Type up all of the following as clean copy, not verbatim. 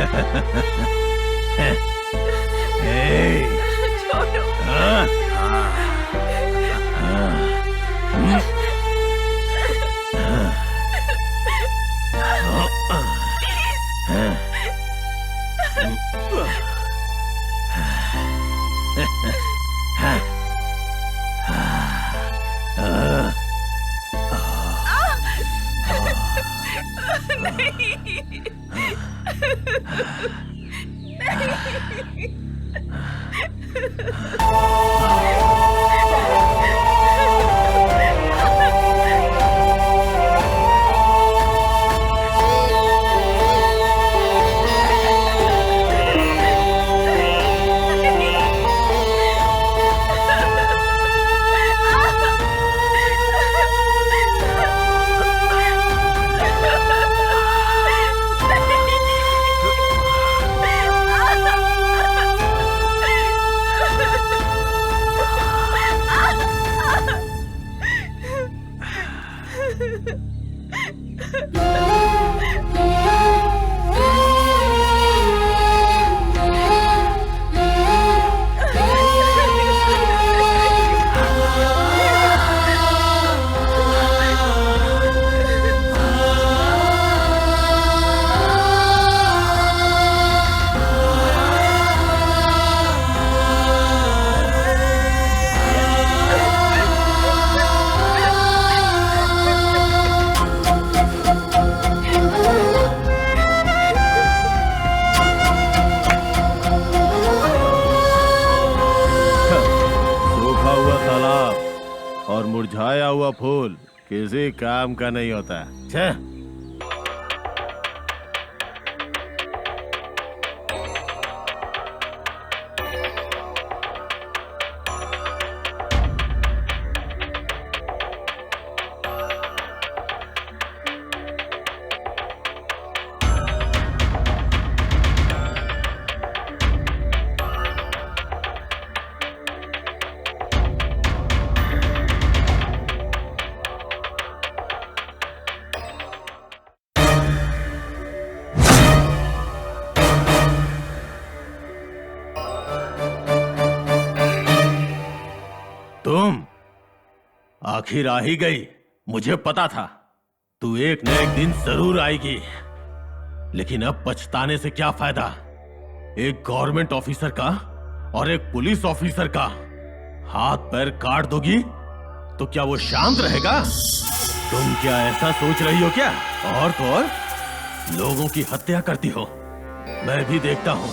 छोड़ो। और मुरझाया हुआ फूल किसी काम का नहीं होता। छे। तुम आखिर आ ही गई। मुझे पता था तू एक न एक दिन जरूर आएगी, लेकिन अब पछताने से क्या फायदा। एक गवर्नमेंट ऑफिसर का और एक पुलिस ऑफिसर का हाथ पैर काट दोगी तो क्या वो शांत रहेगा? तुम क्या ऐसा सोच रही हो क्या? और तो और लोगों की हत्या करती हो। मैं भी देखता हूं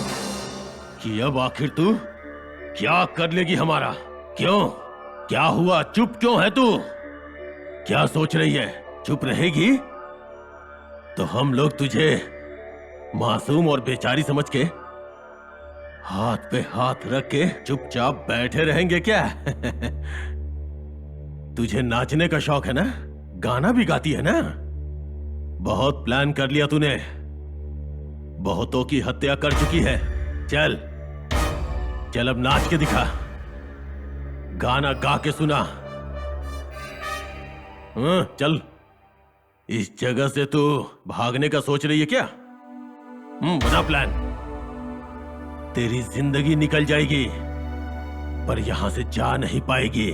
कि अब आखिर तू क्या कर लेगी हमारा। क्यों? क्या हुआ? चुप क्यों है तू? क्या सोच रही है? चुप रहेगी तो हम लोग तुझे मासूम और बेचारी समझ के हाथ पे हाथ रख के चुपचाप बैठे रहेंगे क्या? तुझे नाचने का शौक है ना? गाना भी गाती है ना? बहुत प्लान कर लिया तूने। बहुतों की हत्या कर चुकी है। चल चल अब नाच के दिखा, गाना गा के सुना। चल। इस जगह से तू भागने का सोच रही है क्या? बना प्लान। तेरी जिंदगी निकल जाएगी पर यहां से जा नहीं पाएगी।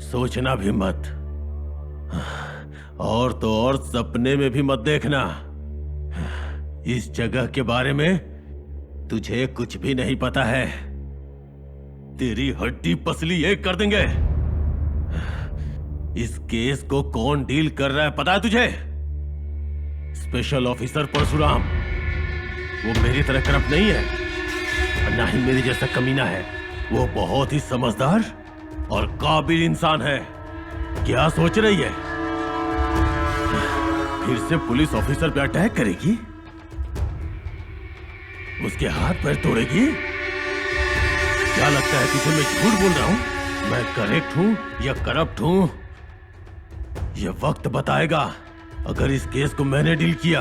सोचना भी मत, और तो और सपने में भी मत देखना। इस जगह के बारे में तुझे कुछ भी नहीं पता है। तेरी हड्डी पसली एक कर देंगे। इस केस को कौन डील कर रहा है पता है तुझे? Special officer Parshuram. वो मेरी तरह करप्ट नहीं है और ना ही मेरी जैसा कमीना है। वो बहुत ही समझदार और काबिल इंसान है। क्या सोच रही है? फिर से पुलिस ऑफिसर पे अटैक करेगी? उसके हाथ पैर तोड़ेगी? क्या लगता है तुझे मैं झूठ बोल रहा हूं? मैं करेक्ट हूं या करप्ट हूं यह वक्त बताएगा। अगर इस केस को मैंने डील किया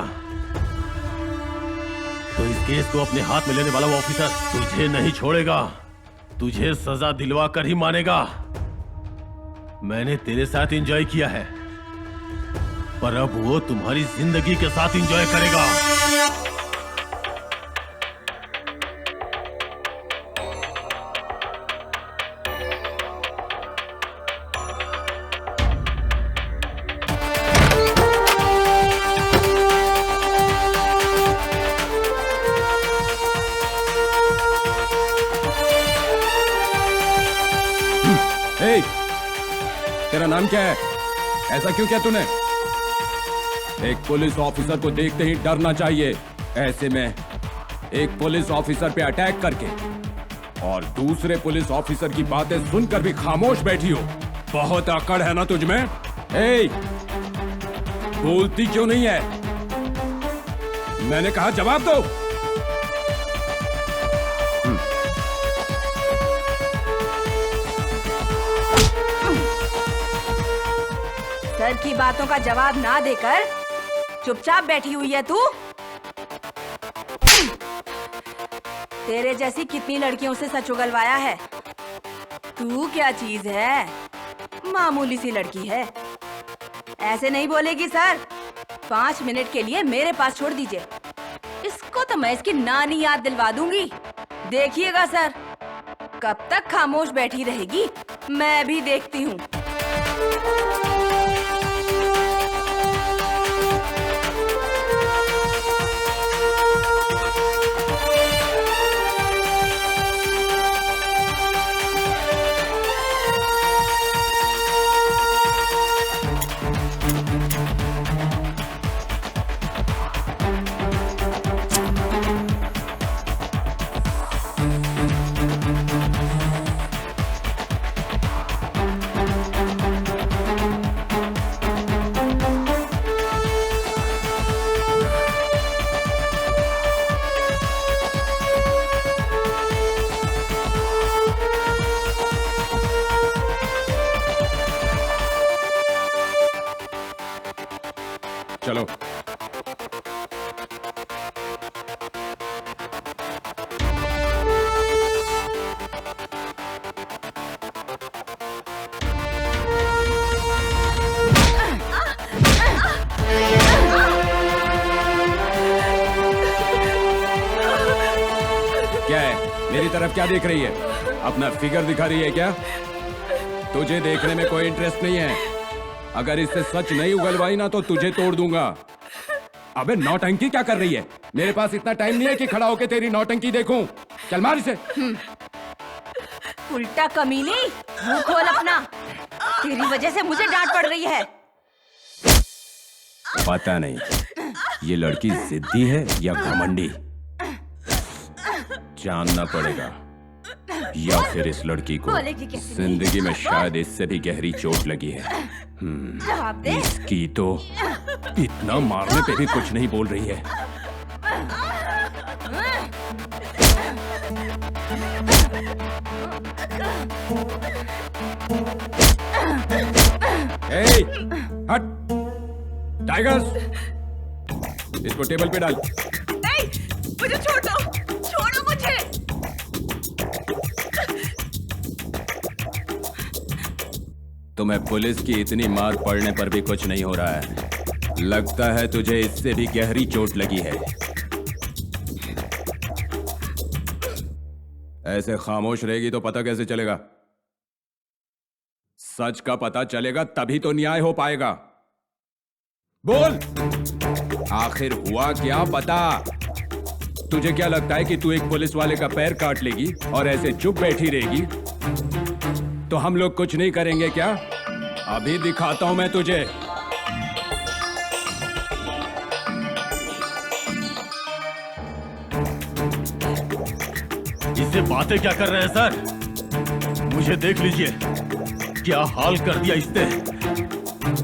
तो इस केस को अपने हाथ में लेने वाला वो ऑफिसर तुझे नहीं छोड़ेगा। तुझे सजा दिलवा कर ही मानेगा। मैंने तेरे साथ एंजॉय किया है पर अब वो तुम्हारी जिंदगी के साथ एंजॉय करेगा। ए, तेरा नाम क्या है? ऐसा क्यों किया तूने? एक पुलिस ऑफिसर को देखते ही डरना चाहिए। ऐसे में एक पुलिस ऑफिसर पे अटैक करके और दूसरे पुलिस ऑफिसर की बातें सुनकर भी खामोश बैठी हो। बहुत अकड़ है ना तुझमें? ए, बोलती क्यों नहीं है? मैंने कहा जवाब दो। सर की बातों का जवाब ना देकर चुपचाप बैठी हुई है तू। तेरे जैसी कितनी लड़कियों से सच उगलवाया है। तू क्या चीज है? मामूली सी लड़की है। ऐसे नहीं बोलेगी सर। 5 मिनट के लिए मेरे पास छोड़ दीजिए। इसको तो मैं इसकी नानी याद दिलवा दूंगी। देखिएगा सर, कब तक खामोश बैठी रहेगी मैं भी देखती हूँ। चलो। क्या है? मेरी तरफ क्या देख रही है? अपना फिगर दिखा रही है क्या? तुझे देखने में कोई इंटरेस्ट नहीं है। अगर इससे सच नहीं उगलवाई ना तो तुझे तोड़ दूंगा। अबे नौटंकी क्या कर रही है? मेरे पास इतना टाइम नहीं है कि खड़ा होके तेरी नौटंकी देखूं। चल मार इसे। उल्टा कमीनी, मुंह खोल अपना। तेरी वजह से मुझे डांट पड़ रही है। पता नहीं ये लड़की जिद्दी है या घमंडी। जानना पड़ेगा, या फिर इस लड़की को जिंदगी में शायद इससे भी गहरी चोट लगी है। जवाब दे। इसकी तो इतना मारने पे भी कुछ नहीं बोल रही है। ए, हट! टाइगर्स, इसको टेबल पे डाल। नहीं, मुझे छोड़ दो, छोड़ो मुझे। तुम्हें पुलिस की इतनी मार पड़ने पर भी कुछ नहीं हो रहा है। लगता है तुझे इससे भी गहरी चोट लगी है। ऐसे खामोश रहेगी तो पता कैसे चलेगा? सच का पता चलेगा तभी तो न्याय हो पाएगा। बोल, आखिर हुआ क्या? बता। तुझे क्या लगता है कि तू एक पुलिस वाले का पैर काट लेगी और ऐसे चुप बैठी रहेगी तो हम लोग कुछ नहीं करेंगे क्या? अभी दिखाता हूं मैं तुझे। इससे बातें क्या कर रहे हैं सर? मुझे देख लीजिए, क्या हाल कर दिया इसने।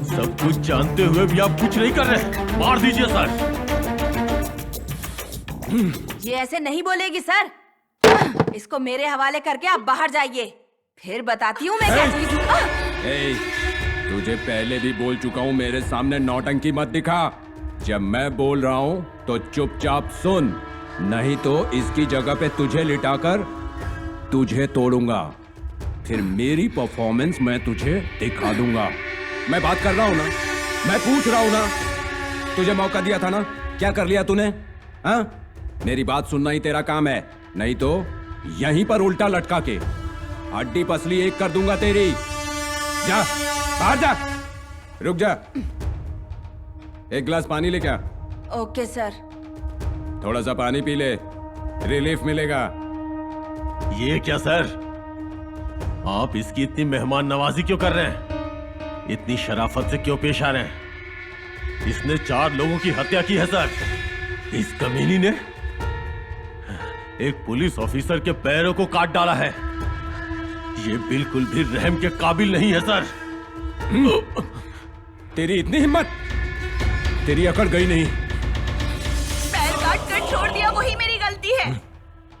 सब कुछ जानते हुए भी आप कुछ नहीं कर रहे। मार दीजिए सर। ये ऐसे नहीं बोलेगी सर। इसको मेरे हवाले करके आप बाहर जाइए, फिर बताती हूँ मैं क्या चीज हूँ। ए, तुझे पहले भी बोल चुका हूँ, मेरे सामने नौटंकी मत दिखा। जब मैं बोल रहा हूँ तो चुपचाप सुन, नहीं तो इसकी जगह पे तुझे लिटाकर तुझे तोड़ूंगा। फिर मेरी परफॉर्मेंस मैं तुझे दिखा दूंगा। मैं बात कर रहा हूँ ना, मैं पूछ रहा हूँ ना। तुझे मौका दिया था ना, क्या कर लिया तूने? हाँ, मेरी बात सुनना ही तेरा काम है, नहीं तो यहीं पर उल्टा लटका के हड्डी पसली एक कर दूंगा तेरी। जा बाहर जा। रुक जा, एक गिलास पानी ले। क्या? Okay sir. थोड़ा सा पानी पी ले, रिलीफ मिलेगा। ये क्या सर? आप इसकी इतनी मेहमान नवाजी क्यों कर रहे हैं? इतनी शराफत से क्यों पेश आ रहे हैं? इसने 4 लोगों की हत्या की है सर। इस कमीनी ने एक पुलिस ऑफिसर के पैरों को काट डाला है। ये बिल्कुल भी रहम के काबिल नहीं है सर। तेरी इतनी हिम्मत? तेरी अकड़ गई नहीं। पैर काट कर छोड़ दिया वही मेरी गलती है।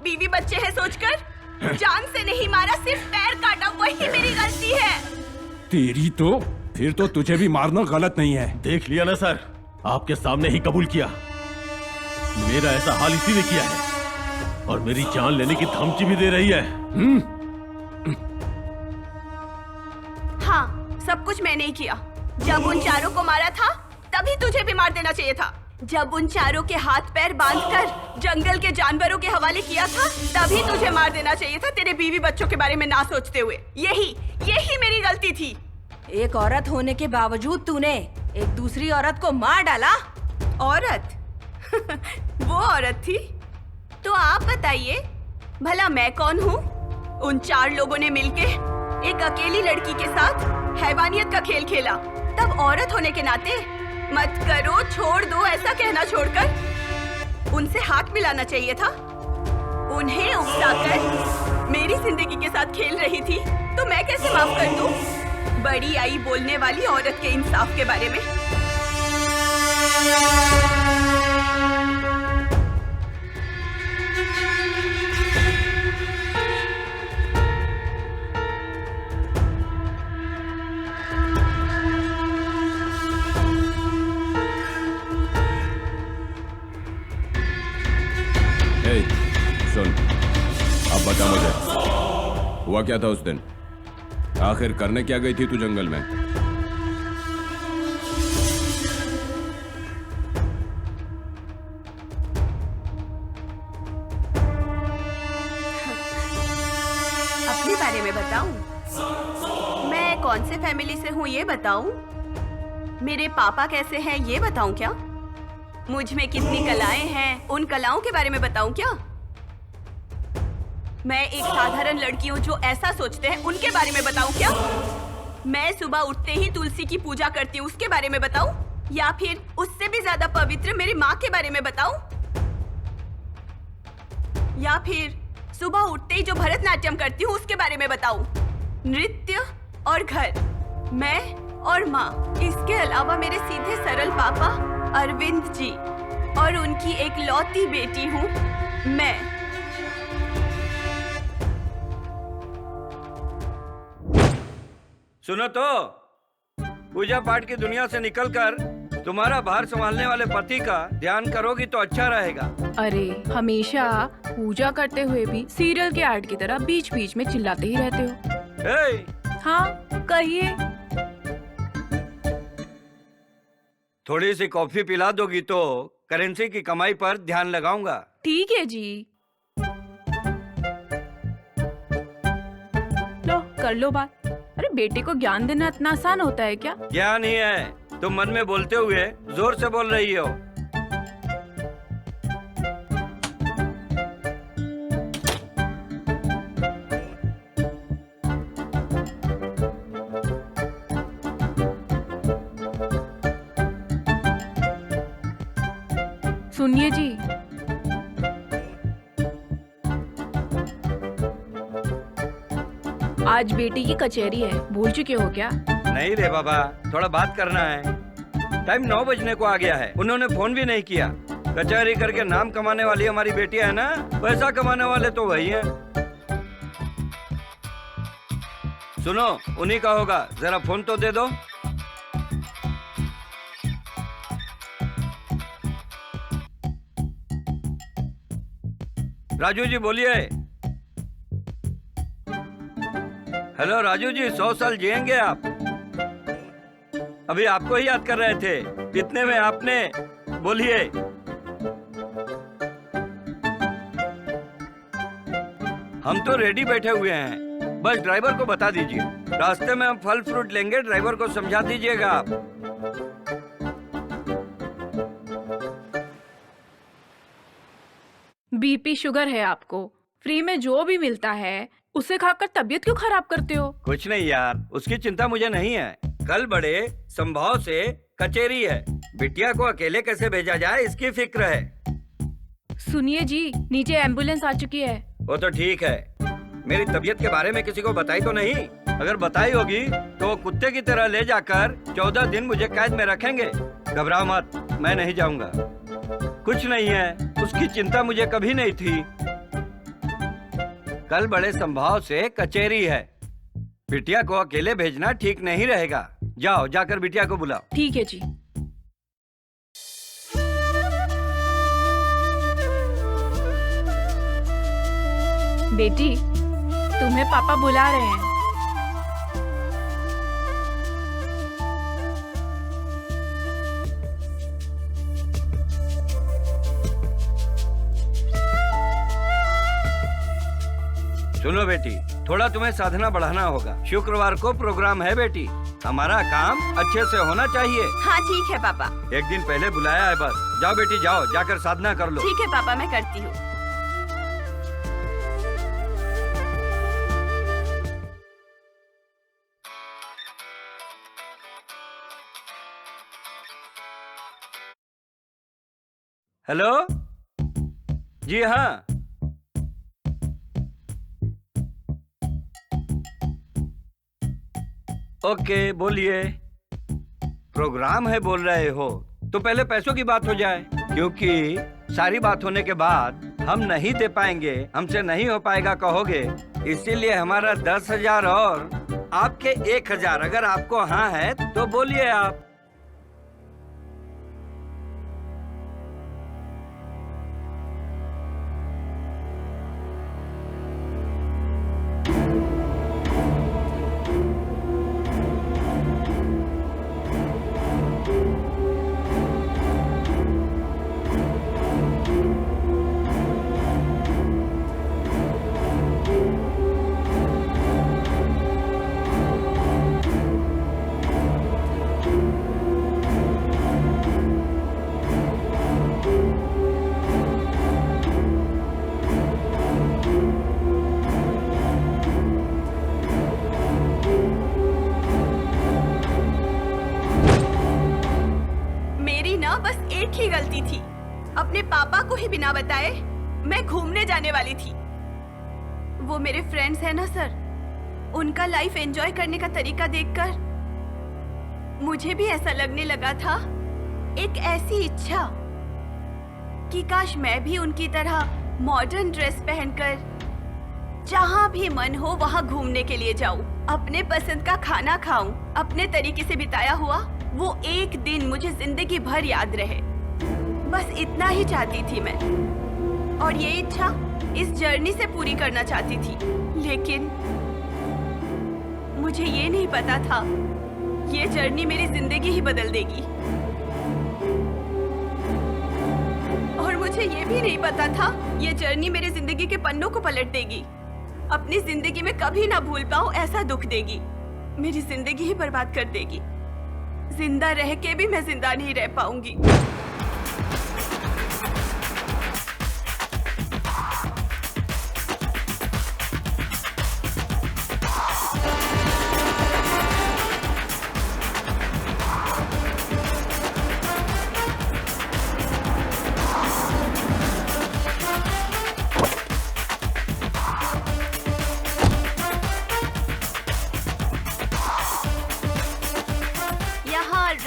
बीवी बच्चे हैं सोचकर जान से नहीं मारा, सिर्फ पैर काटा वही मेरी गलती है। तेरी तो फिर तो तुझे भी मारना गलत नहीं है। देख लिया ना सर, आपके सामने ही कबूल किया। मेरा ऐसा हाल इसी ने किया है और मेरी जान लेने की धमकी भी दे रही है। हाँ, सब कुछ मैंने ही किया। जब उन 4 को मारा था तभी तुझे भी मार देना चाहिए था। जब उन 4 के हाथ पैर बांधकर जंगल के जानवरों के हवाले किया था तभी तुझे मार देना चाहिए था, तेरे बीवी बच्चों के बारे में ना सोचते हुए। यही मेरी गलती थी। एक औरत होने के बावजूद तूने एक दूसरी औरत को मार डाला। औरत? वो औरत थी? तो आप बताइए भला मैं कौन हूँ? उन 4 लोगों ने मिलके एक अकेली लड़की के साथ हैवानियत का खेल खेला, तब औरत होने के नाते मत करो, छोड़ दो ऐसा कहना छोड़कर उनसे हाथ मिलाना चाहिए था। उन्हें उकसाकर मेरी जिंदगी के साथ खेल रही थी तो मैं कैसे माफ कर दूं? बड़ी आई बोलने वाली औरत के इंसाफ के बारे में। सुन, अब बता मुझे, हुआ क्या था उस दिन? आखिर करने क्या गई थी तू जंगल में? अपने बारे में बताऊं? मैं कौन से फैमिली से हूँ ये बताऊं? मेरे पापा कैसे हैं ये बताऊं क्या? मुझ में कितनी कलाएं हैं उन कलाओं के बारे में बताऊं क्या? मैं एक साधारण लड़की हूँ जो ऐसा सोचते हैं उनके बारे में बताऊं क्या? मैं सुबह उठते ही तुलसी की पूजा करती हूँ उसके बारे में बताऊं? या फिर उससे भी ज्यादा पवित्र मेरी माँ के बारे में बताऊं? या फिर सुबह उठते ही जो भरतनाट्यम करती हूँ उसके बारे में बताऊं? नृत्य और घर, मैं और माँ, इसके अलावा मेरे सीधे सरल पापा अरविंद जी और उनकी एक लौती बेटी हूँ मैं। सुनो तो, पूजा पाठ की दुनिया से निकलकर तुम्हारा भार संभालने वाले पति का ध्यान करोगी तो अच्छा रहेगा। अरे हमेशा पूजा करते हुए भी सीरियल के ऐड की तरह बीच बीच में चिल्लाते ही रहते हो। ए, हाँ कहिए। थोड़ी सी कॉफी पिला दोगी तो करेंसी की कमाई पर ध्यान लगाऊंगा। ठीक है जी, लो कर लो बात। अरे बेटे को ज्ञान देना इतना आसान होता है क्या? ज्ञान ही है, तुम मन में बोलते हुए जोर से बोल रही हो। सुनिए जी, आज बेटी की कचहरी है, भूल चुके हो क्या? नहीं रे बाबा, थोड़ा बात करना है। टाइम 9 बजने को आ गया है, उन्होंने फोन भी नहीं किया। कचहरी करके नाम कमाने वाली हमारी बेटियां है ना, पैसा कमाने वाले तो वही हैं। सुनो, उन्हीं का होगा, जरा फोन तो दे दो। राजू जी बोलिए। हेलो राजू जी, 100 साल जिएंगे आप। अभी आपको ही याद कर रहे थे। कितने में आपने? बोलिए। हम तो रेडी बैठे हुए हैं, बस ड्राइवर को बता दीजिए। रास्ते में हम फल फ्रूट लेंगे, ड्राइवर को समझा दीजिएगा आप। बीपी शुगर है आपको, फ्री में जो भी मिलता है उसे खाकर तबीयत क्यों खराब करते हो? कुछ नहीं यार, उसकी चिंता मुझे नहीं है। कल बड़े संभव से कचेरी है, बिटिया को अकेले कैसे भेजा जाए इसकी फिक्र है। सुनिए जी, नीचे एम्बुलेंस आ चुकी है। वो तो ठीक है, मेरी तबीयत के बारे में किसी को बताई तो नहीं? अगर बताई होगी तो वो कुत्ते की तरह ले जाकर 14 दिन मुझे कैद में रखेंगे। घबराओ मत, मैं नहीं जाऊंगा। कुछ नहीं है, उसकी चिंता मुझे कभी नहीं थी। कल बड़े संभाव से कचेरी है, बिटिया को अकेले भेजना ठीक नहीं रहेगा। जाओ, जाकर बिटिया को बुलाओ। ठीक है जी। बेटी, तुम्हें पापा बुला रहे हैं। सुनो बेटी, थोड़ा तुम्हें साधना बढ़ाना होगा। शुक्रवार को प्रोग्राम है बेटी, हमारा काम अच्छे से होना चाहिए। हाँ ठीक है पापा। एक दिन पहले बुलाया है बस। जाओ बेटी जाओ, जाकर साधना कर लो। ठीक है पापा, मैं करती हूँ। हेलो जी हाँ, ओके बोलिए। प्रोग्राम है बोल रहे हो तो पहले पैसों की बात हो जाए, क्योंकि सारी बात होने के बाद हम नहीं दे पाएंगे, हमसे नहीं हो पाएगा कहोगे। इसीलिए हमारा 10,000 और आपके 1,000। अगर आपको हाँ है तो बोलिए आप। बस एक ही गलती थी, अपने पापा को ही बिना बताए मैं घूमने जाने वाली थी। वो मेरे फ्रेंड्स हैं ना सर, उनका लाइफ एंजॉय करने का तरीका देखकर मुझे भी ऐसा लगने लगा था, एक ऐसी इच्छा कि काश मैं भी उनकी तरह मॉडर्न ड्रेस पहनकर जहां भी मन हो वहां घूमने के लिए जाऊं, अपने पसंद का खाना खाऊं, अपने तरीके से बिताया हुआ वो एक दिन मुझे जिंदगी भर याद रहे। बस इतना ही चाहती थी मैं, और ये इच्छा इस जर्नी से पूरी करना चाहती थी। लेकिन मुझे ये नहीं पता था ये जर्नी मेरी जिंदगी ही बदल देगी, और मुझे ये भी नहीं पता था ये जर्नी मेरी जिंदगी के पन्नों को पलट देगी, अपनी जिंदगी में कभी ना भूल पाऊं ऐसा दुख देगी, मेरी जिंदगी ही बर्बाद कर देगी। जिंदा रह के भी मैं जिंदा नहीं रह पाऊंगी।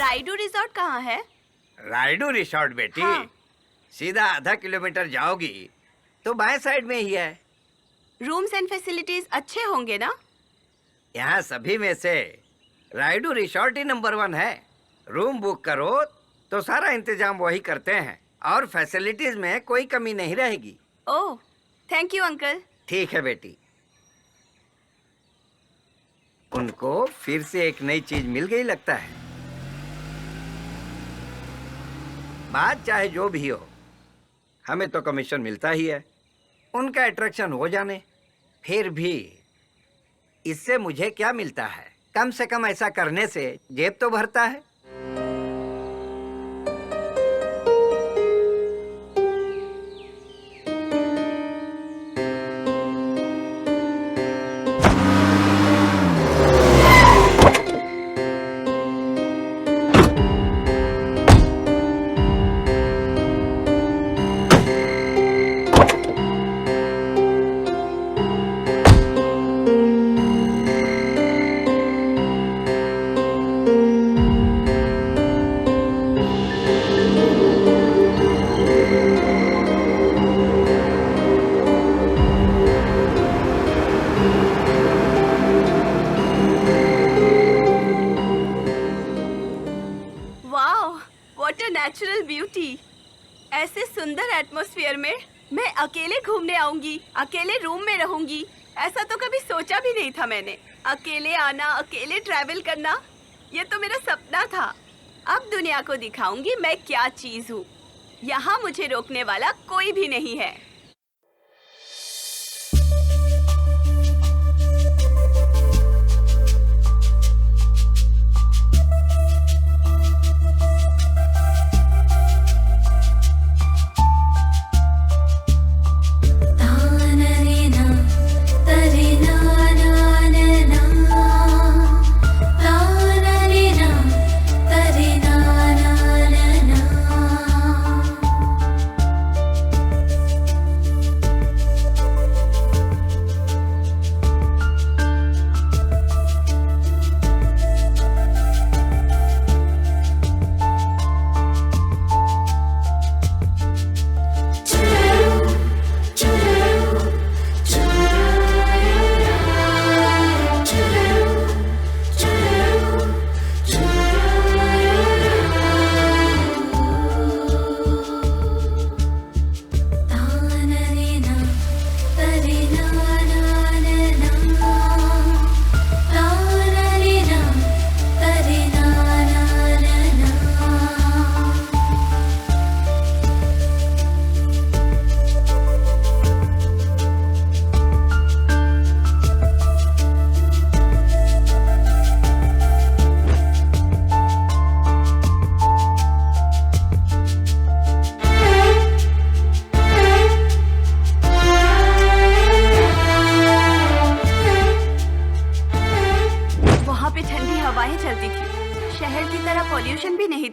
राइडू रिसोर्ट कहाँ है? राइडू रिसोर्ट बेटी, हाँ। सीधा आधा किलोमीटर जाओगी तो बाएं साइड में ही है। रूम्स एंड फैसिलिटीज अच्छे होंगे ना? यहाँ सभी में से राइडू रिसोर्ट ही नंबर 1 है। रूम बुक करो तो सारा इंतजाम वही करते हैं, और फैसिलिटीज में कोई कमी नहीं रहेगी। ओह, थैंक यू अंकल। ठीक है बेटी। उनको फिर से एक नई चीज मिल गई लगता है। बात चाहे जो भी हो, हमें तो कमीशन मिलता ही है, उनका अट्रैक्शन हो जाने। फिर भी इससे मुझे क्या मिलता है? कम से कम ऐसा करने से जेब तो भरता है। Natural beauty. ऐसे सुंदर एटमॉस्फेयर में मैं अकेले घूमने आऊंगी, अकेले रूम में रहूंगी, ऐसा तो कभी सोचा भी नहीं था मैंने। अकेले आना, अकेले ट्रैवल करना, ये तो मेरा सपना था। अब दुनिया को दिखाऊंगी मैं क्या चीज हूँ। यहाँ मुझे रोकने वाला कोई भी नहीं है।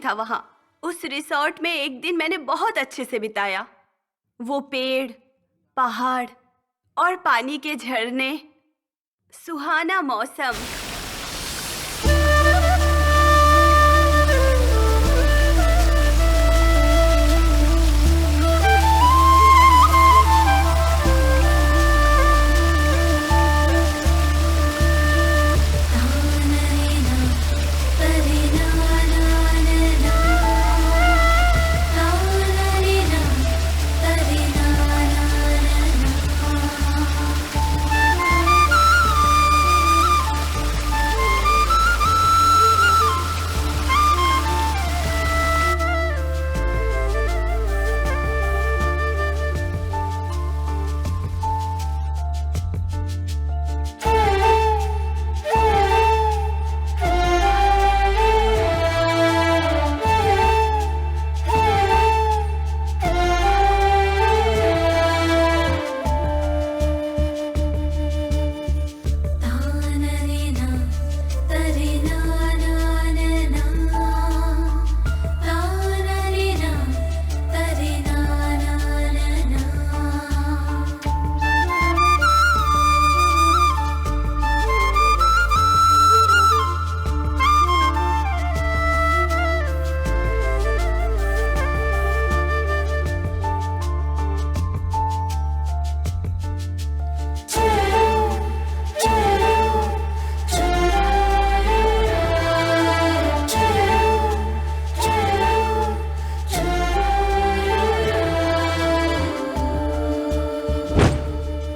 था वहाँ। उस रिसोर्ट में एक दिन मैंने बहुत अच्छे से बिताया। वो पेड़, पहाड़ और पानी के झरने, सुहाना मौसम।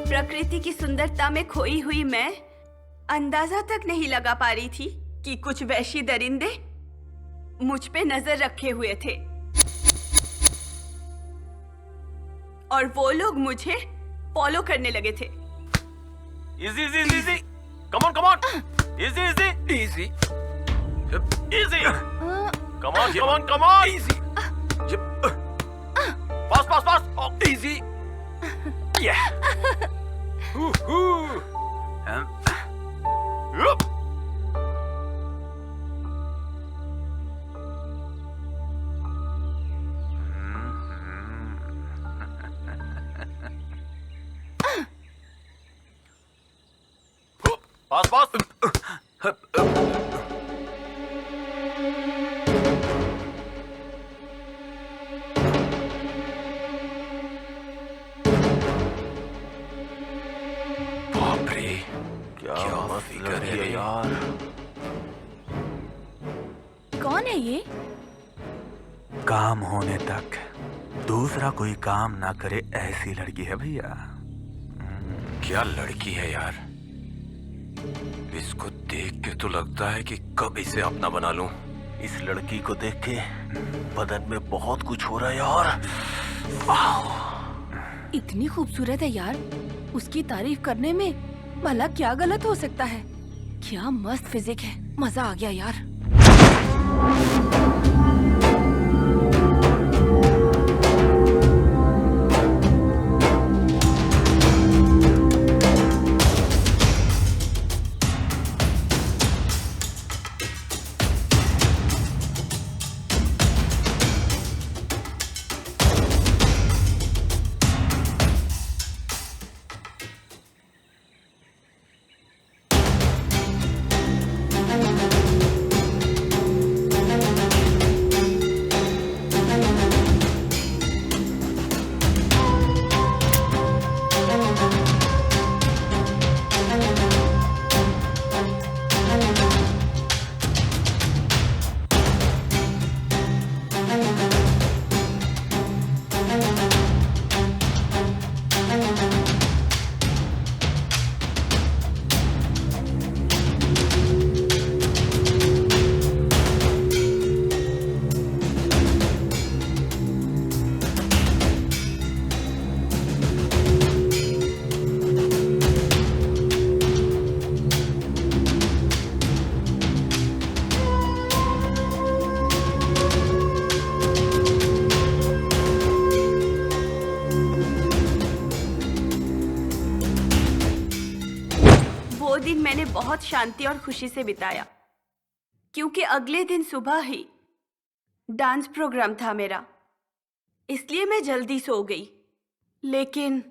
प्रकृति की सुंदरता में खोई हुई मैं अंदाजा तक नहीं लगा पा रही थी कि कुछ वहशी दरिंदे मुझ पे नजर रखे हुए थे और वो लोग मुझे फॉलो करने लगे थे। Easy, easy, easy. Come on, come on. Easy, easy. Easy. Easy. Come on, come on, come on. Easy. Fast, fast, fast. Oh, easy. Yeah. Yup. Fast, fast. बाप रे, क्या मस्त लड़की है यार। कौन है ये? काम होने तक दूसरा कोई काम ना करे ऐसी लड़की है भैया। क्या लड़की है यार, इसको देख के तो लगता है कि कब इसे अपना बना लूं। इस लड़की को देख के बदन में बहुत कुछ हो रहा है यार। इतनी खूबसूरत है यार, उसकी तारीफ करने में भला क्या गलत हो सकता है। क्या मस्त फिजिक है, मजा आ गया यार। दिन मैंने बहुत शांति और खुशी से बिताया, क्योंकि अगले दिन सुबह ही डांस प्रोग्राम था मेरा, इसलिए मैं जल्दी सो गई। लेकिन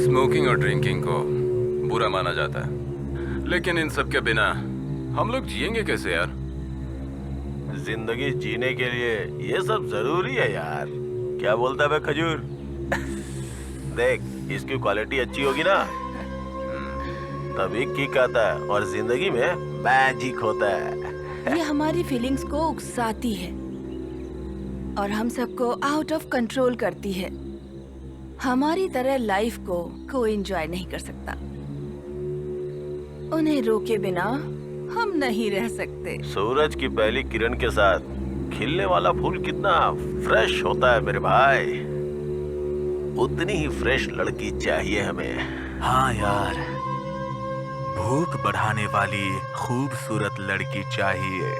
स्मोकिंग और ड्रिंकिंग को बुरा माना जाता है, लेकिन इन सब के बिना हम लोग जिएंगे कैसे यार? जिंदगी जीने के लिए ये सब जरूरी है यार। क्या बोलता है खजूर? देख, इसकी क्वालिटी अच्छी होगी ना तभी किक आता है और जिंदगी में मैजिक होता है। ये हमारी फीलिंग्स को उकसाती है और हम सबको आउट ऑफ कंट्रोल करती है। हमारी तरह लाइफ को कोई एंजॉय नहीं कर सकता। उन्हें रोके बिना हम नहीं रह सकते। सूरज की पहली किरण के साथ खिलने वाला फूल कितना फ्रेश होता है मेरे भाई, उतनी ही फ्रेश लड़की चाहिए हमें। हाँ यार, भूख बढ़ाने वाली खूबसूरत लड़की चाहिए।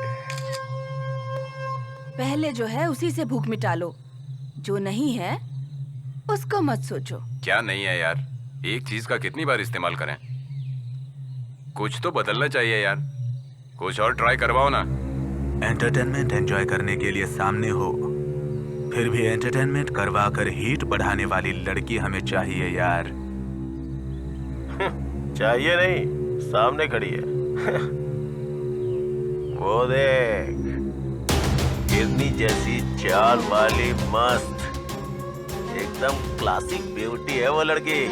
पहले जो है उसी से भूख मिटा लो, जो नहीं है उसको मत सोचो। क्या नहीं है यार, एक चीज का कितनी बार इस्तेमाल करें? कुछ तो बदलना चाहिए यार, कुछ और ट्राई करवाओ ना। एंटरटेनमेंट एंजॉय करने के लिए सामने हो, फिर भी एंटरटेनमेंट करवा कर हीट बढ़ाने वाली लड़की हमें चाहिए यार। चाहिए नहीं, सामने खड़ी है। वो देख, हिरनी जैसी चाल वाली मस्त एकदम क्लासिक ब्यूटी है वो लड़की।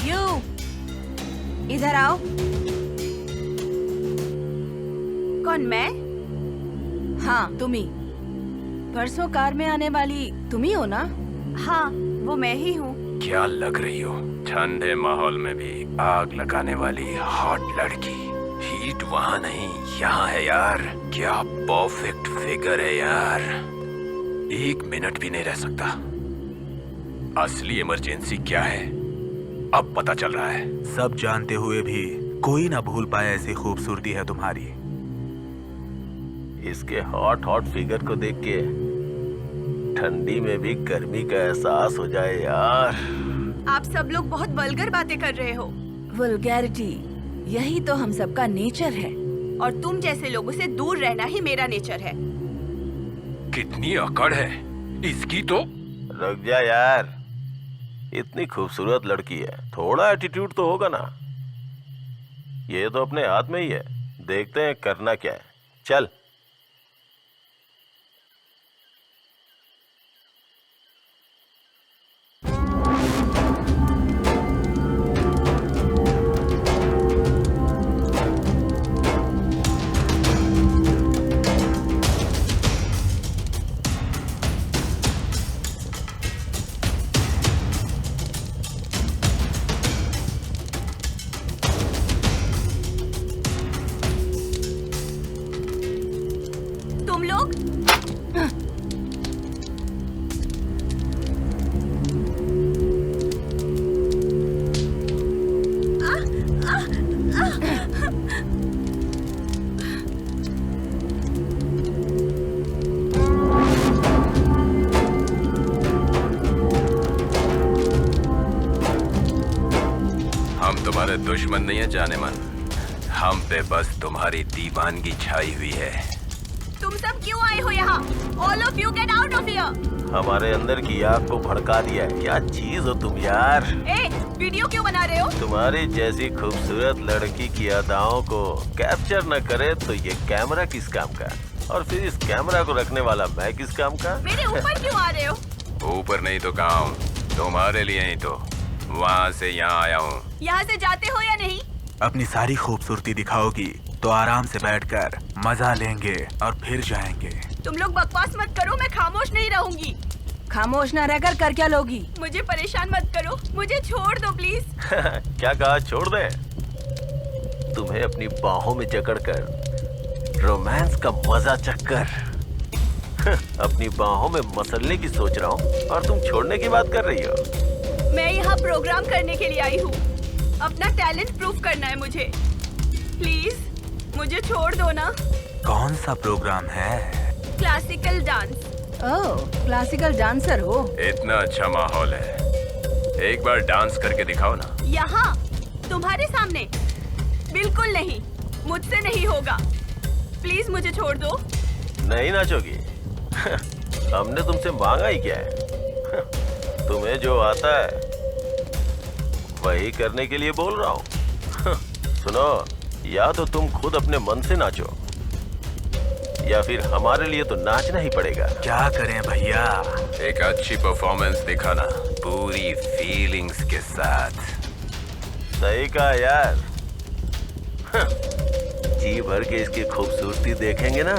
यू इधर आओ। कौन, मैं? हाँ तुम ही। परसों कार में आने वाली तुम ही हो ना? हाँ, वो मैं ही हूँ। क्या लग रही हो? ठंडे माहौल में भी आग लगाने वाली हॉट लड़की। हीट वहाँ नहीं, यहाँ है यार। क्या परफेक्ट फिगर है यार, 1 मिनट भी नहीं रह सकता। असली इमरजेंसी क्या है अब पता चल रहा है। सब जानते हुए भी कोई ना भूल पाए ऐसी खूबसूरती है तुम्हारी। इसके हॉट हॉट फिगर को देख के ठंडी में भी गर्मी का एहसास हो जाए यार। आप सब लोग बहुत वल्गर बातें कर रहे हो। वल्गैरिटी, यही तो हम सबका नेचर है। और तुम जैसे लोगों से दूर रहना ही मेरा नेचर है। कितनी अकड़ है इसकी तो। रुक जा यार, इतनी खूबसूरत लड़की है, थोड़ा एटीट्यूड तो होगा ना। ये तो अपने हाथ में ही है, देखते हैं करना क्या है। चल। तुम लोग हम तुम्हारे दुश्मन नहीं है जाने मन, हम पे बस तुम्हारी दीवानगी छाई हुई है। तुम सब क्यों आए हो यहाँ? All of you get out of here! हमारे अंदर की आग को भड़का दिया है। क्या चीज हो तुम यार। ए, वीडियो क्यों बना रहे हो? तुम्हारी जैसी खूबसूरत लड़की की अदाओं को कैप्चर न करे तो ये कैमरा किस काम का, और फिर इस कैमरा को रखने वाला मैं किस काम का। मेरे ऊपर क्यों आ रहे हो? ऊपर नहीं तो कहाँ हूँ, तुम्हारे लिए ही तो वहाँ से यहाँ आया हूँ। यहाँ से जाते हो या नहीं? अपनी सारी खूबसूरती दिखाओगी तो आराम से बैठकर मजा लेंगे और फिर जाएंगे। तुम लोग बकवास मत करो, मैं खामोश नहीं रहूंगी। खामोश ना रहकर कर क्या लोगी? मुझे परेशान मत करो, मुझे छोड़ दो प्लीज। क्या कहा, छोड़ दे? तुम्हें अपनी बाहों में जकड़कर रोमांस का मजा चक्कर अपनी बाहों में मसलने की सोच रहा हूँ और तुम छोड़ने की बात कर रही हो। मैं यहाँ प्रोग्राम करने के लिए आई हूँ, अपना टैलेंट प्रूव करना है मुझे। प्लीज मुझे छोड़ दो ना। कौन सा प्रोग्राम है? Classical dance. Oh, classical dancer हो? इतना अच्छा माहौल है, एक बार डांस करके दिखाओ ना। यहाँ तुम्हारे सामने? बिल्कुल नहीं, मुझसे नहीं होगा। प्लीज मुझे छोड़ दो। नहीं नाचोगी? हमने तुमसे मांगा ही क्या है? तुम्हें जो आता है वही करने के लिए बोल रहा हूँ। सुनो, या तो तुम खुद अपने मन से नाचो या फिर हमारे लिए तो नाचना ही पड़ेगा। क्या करें भैया? एक अच्छी परफॉर्मेंस दिखाना, पूरी फीलिंग्स के साथ। सही कहा यार। जी भर के इसकी खूबसूरती देखेंगे ना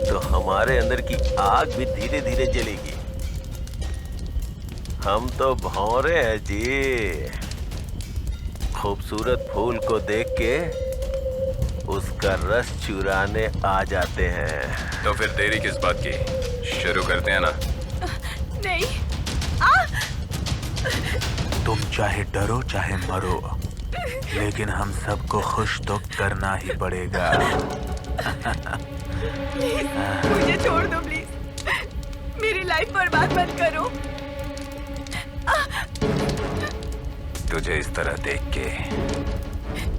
तो हमारे अंदर की आग भी धीरे धीरे जलेगी। हम तो भौरे हैं जी, खूबसूरत फूल को देख के उसका रस चुराने आ जाते हैं। तो फिर देरी किस बात की, शुरू करते हैं ना? नहीं। तुम चाहे डरो चाहे मरो, लेकिन हम सबको खुश तो करना ही पड़ेगा। मुझे छोड़ दो प्लीज, मेरी लाइफ बर्बाद मत करो। तुझे इस तरह देख के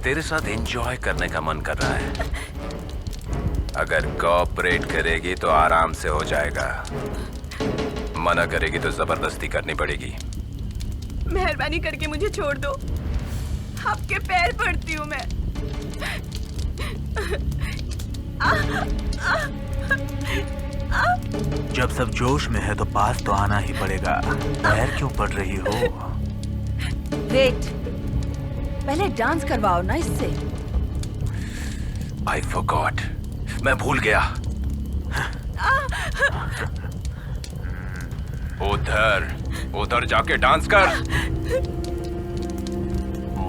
तेरे साथ एंजॉय करने का मन कर रहा है। अगर कोऑपरेट करेगी तो आराम से हो जाएगा, मना करेगी तो जबरदस्ती करनी पड़ेगी। मेहरबानी करके मुझे छोड़ दो, आपके पैर पड़ती हूँ मैं। जब सब जोश में है तो पास तो आना ही पड़ेगा। पैर क्यों पड़ रही हो? वेट, पहले डांस करवाओ ना इससे। आई फॉरगॉट, मैं भूल गया। उधर उधर जाके डांस कर।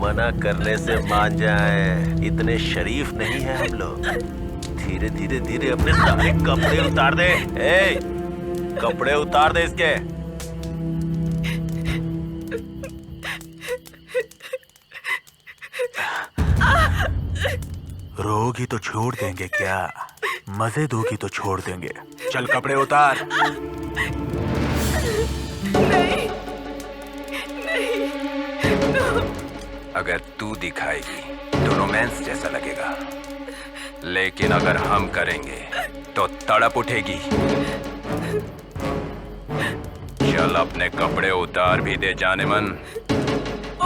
मना करने से मान जाए, इतने शरीफ नहीं है हम लोग। धीरे धीरे धीरे अपने सारे कपड़े उतार दे। ए, कपड़े उतार दे इसके। रोगी तो छोड़ देंगे क्या? मजे दोगी तो छोड़ देंगे। चल कपड़े उतार। नहीं, नहीं, अगर तू दिखाएगी तो रोमांस जैसा लगेगा, लेकिन अगर हम करेंगे तो तड़प उठेगी। चल अपने कपड़े उतार भी दे जाने मन।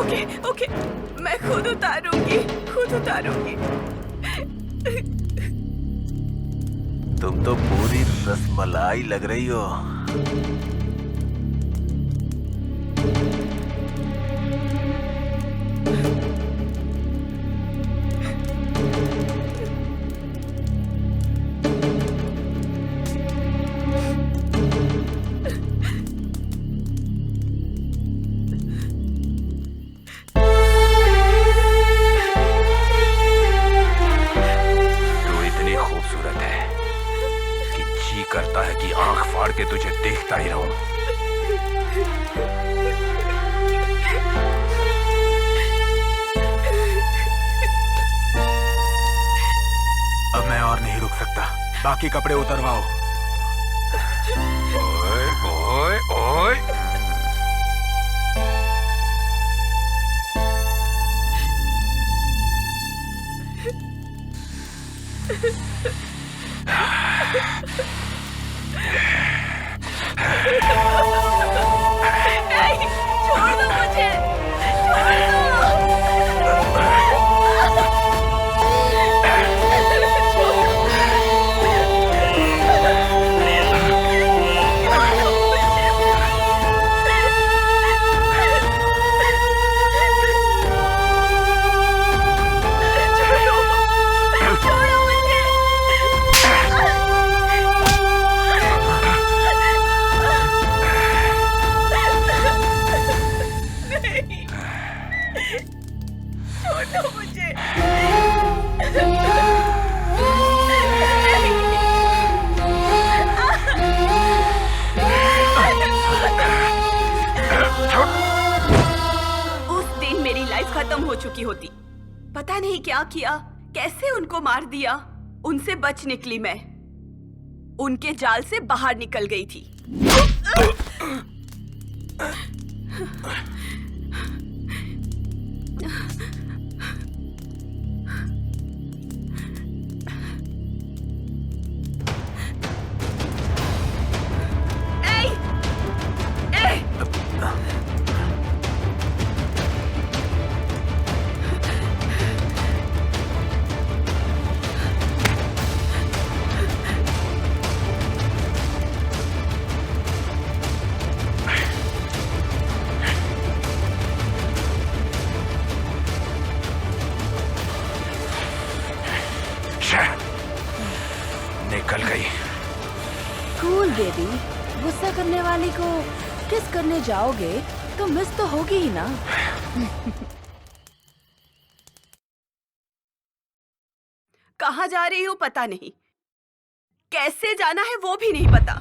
ओके ओके, मैं खुद उतारूंगी, खुद उतारूंगी। तुम तो पूरी रसमलाई लग रही हो। करता है कि आंख फाड़ के तुझे देखता ही रहूं। अब मैं और नहीं रुक सकता, बाकी कपड़े उतरवाओ। ओए ओए ओए, छोड़ दो मुझे, छोड़ खत्म हो चुकी होती। पता नहीं क्या किया, कैसे उनको मार दिया। उनसे बच निकली मैं, उनके जाल से बाहर निकल गई थी। निकल गई। कूल बेबी, गुस्सा करने वाली को किस करने जाओगे तो मिस तो होगी ही ना। कहाँ जा रही हूँ पता नहीं, कैसे जाना है वो भी नहीं पता।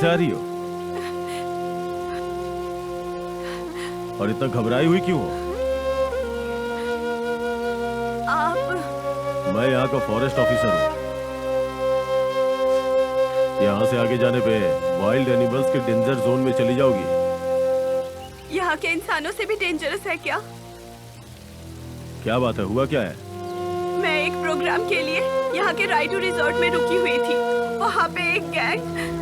से आ रही हो? और इतना घबराई हुई क्यों हो? आप मैं यहाँ का फॉरेस्ट ऑफिसर हूँ। यहाँ से आगे जाने पे वाइल्ड एनिमल्स के डेंजर जोन में चली जाओगी। यहाँ के इंसानों से भी डेंजरस है क्या? क्या बात है, हुआ क्या है? मैं एक प्रोग्राम के लिए यहाँ के राइडू रिजॉर्ट में रुकी हुई थी। वहाँ पे एक गैंग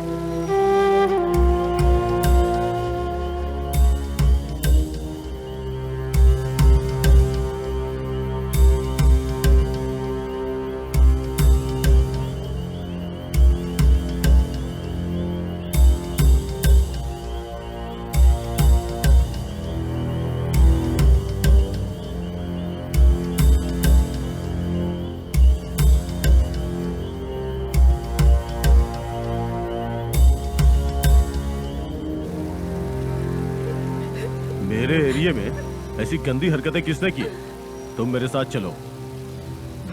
मेरे एरिया में ऐसी गंदी हरकतें किसने की? तुम मेरे साथ चलो।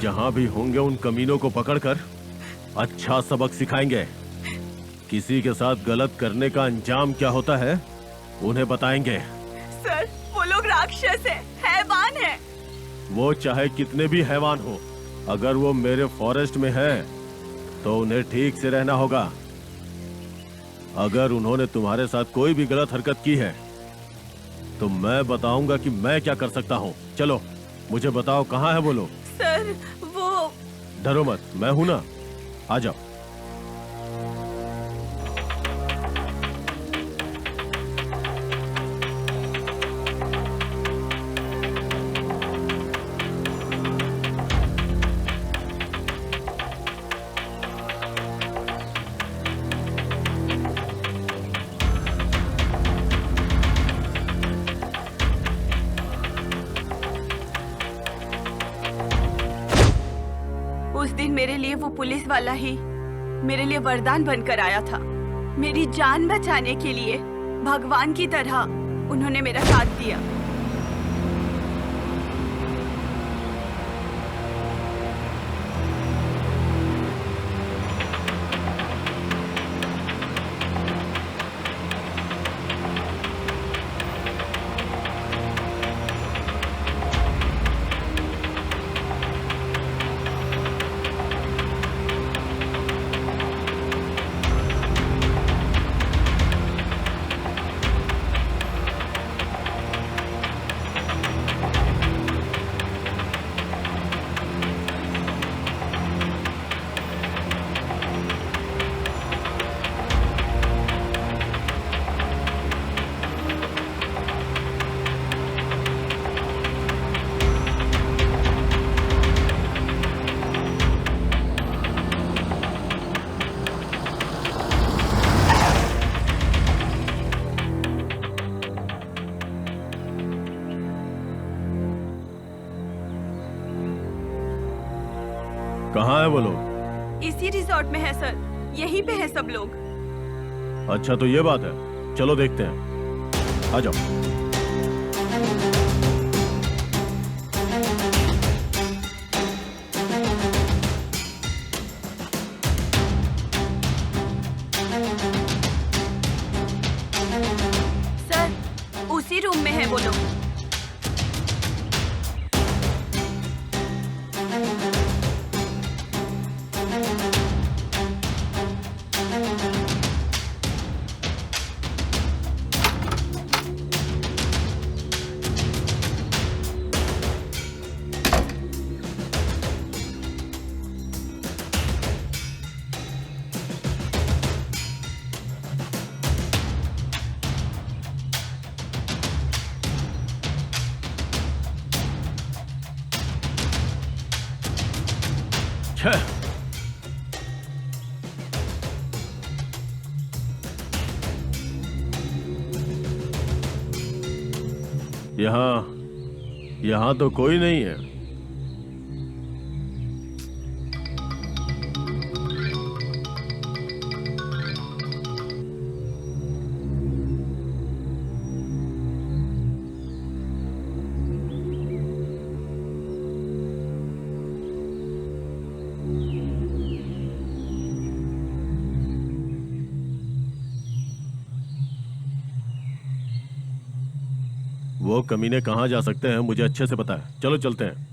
जहां भी होंगे उन कमीनों को पकड़कर अच्छा सबक सिखाएंगे। किसी के साथ गलत करने का अंजाम क्या होता है उन्हें बताएंगे। सर, वो लोग राक्षस है, हैवान है। वो चाहे कितने भी हैवान हो, अगर वो मेरे फॉरेस्ट में है तो उन्हें ठीक से रहना होगा। अगर उन्होंने तुम्हारे साथ कोई भी गलत हरकत की है तो मैं बताऊंगा कि मैं क्या कर सकता हूँ। चलो मुझे बताओ, कहाँ है वो लोग? सर, वो डरो मत, मैं हूं ना, आ जाओ। उस दिन मेरे लिए वो पुलिस वाला ही मेरे लिए वरदान बनकर आया था। मेरी जान बचाने के लिए भगवान की तरह उन्होंने मेरा साथ दिया। कहाँ है वो लोग? इसी रिजॉर्ट में है सर, यहीं पे है सब लोग। अच्छा तो ये बात है, चलो देखते हैं, आ जाओ। सर, उसी रूम में है वो लोग। छह। यहाँ तो कोई नहीं है। वो कमीने कहाँ जा सकते हैं मुझे अच्छे से पता है। चलो चलते हैं।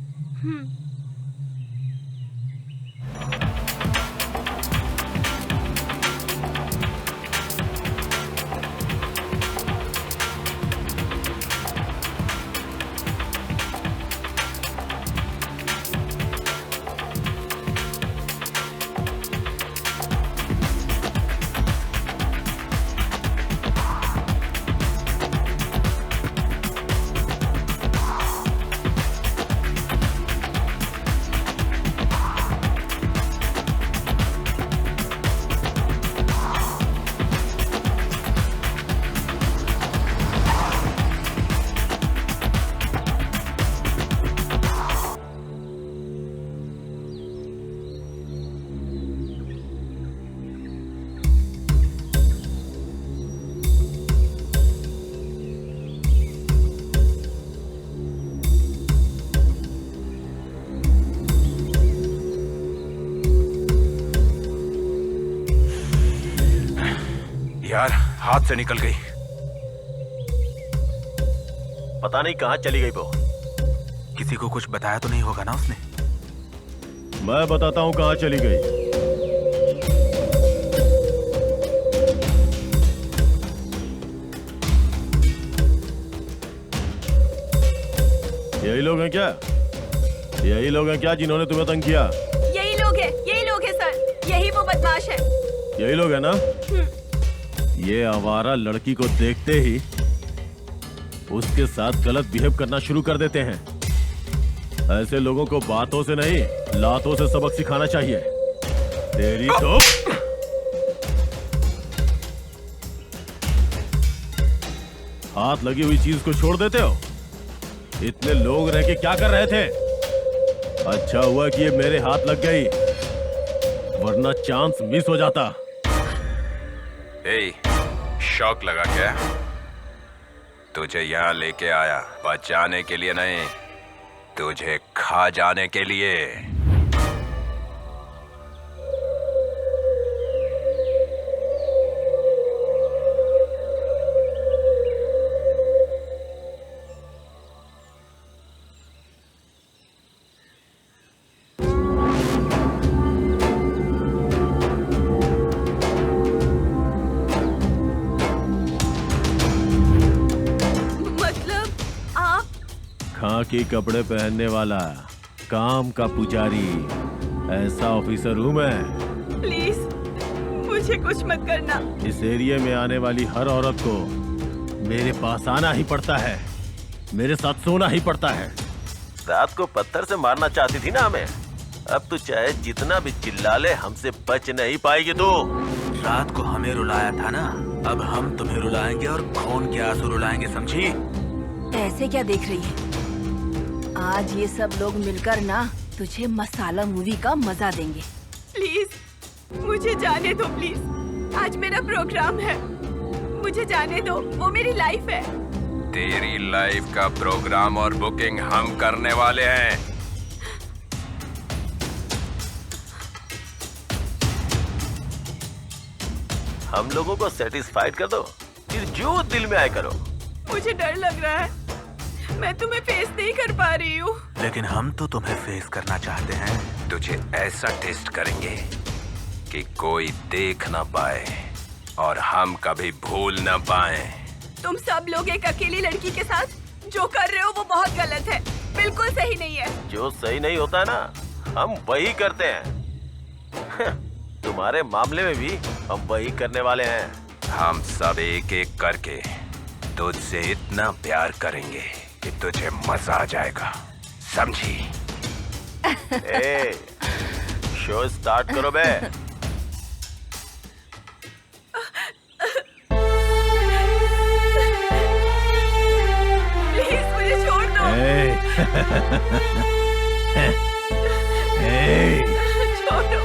यार हाथ से निकल गई। पता नहीं कहाँ चली गई वो। किसी को कुछ बताया तो नहीं होगा ना उसने? मैं बताता हूँ कहाँ चली गई। यही लोग हैं क्या? यही लोग हैं क्या जिन्होंने तुम्हें तंग किया? यही लोग हैं सर, यही वो बदमाश है। यही लोग हैं ना? ये आवारा लड़की को देखते ही उसके साथ गलत बिहेव करना शुरू कर देते हैं। ऐसे लोगों को बातों से नहीं लातों से सबक सिखाना चाहिए। तेरी तो हाथ लगी हुई चीज को छोड़ देते हो। इतने लोग रह के क्या कर रहे थे? अच्छा हुआ कि ये मेरे हाथ लग गई, वरना चांस मिस हो जाता। ए, शौक लगा क्या? तुझे यहाँ लेके आया बचाने के लिए नहीं, तुझे खा जाने के लिए। खाकी कपड़े पहनने वाला काम का पुजारी, ऐसा ऑफिसर हूं मैं। प्लीज मुझे कुछ मत करना। इस एरिया में आने वाली हर औरत को मेरे पास आना ही पड़ता है, मेरे साथ सोना ही पड़ता है। रात को पत्थर से मारना चाहती थी ना हमें, अब तो चाहे जितना भी चिल्ला ले हमसे बच नहीं पाएगी। तो रात को हमें रुलाया था ना, अब हम तुम्हें रुलाएंगे और खून के आंसू रुलाएंगे, समझी? ऐसे क्या देख रही है? आज ये सब लोग मिलकर ना तुझे मसाला मूवी का मजा देंगे। प्लीज मुझे जाने दो, प्लीज। आज मेरा प्रोग्राम है, मुझे जाने दो। वो मेरी लाइफ है। तेरी लाइफ का प्रोग्राम और बुकिंग हम करने वाले हैं। हम लोगों को सेटिस्फाइड कर दो, फिर जो दिल में आए करो। मुझे डर लग रहा है, मैं तुम्हें फेस नहीं कर पा रही हूँ। लेकिन हम तो तुम्हें फेस करना चाहते हैं। तुझे ऐसा टेस्ट करेंगे कि कोई देख ना पाए और हम कभी भूल ना पाए। तुम सब लोग एक अकेली लड़की के साथ जो कर रहे हो वो बहुत गलत है, बिल्कुल सही नहीं है। जो सही नहीं होता है ना, हम वही करते हैं। तुम्हारे मामले में भी हम वही करने वाले हैं। हम सब एक एक करके तुझसे इतना प्यार करेंगे कि तुझे मजा आ जाएगा, समझी? शो स्टार्ट करो बे। प्लीज मुझे छोड़ दो। छोड़ो।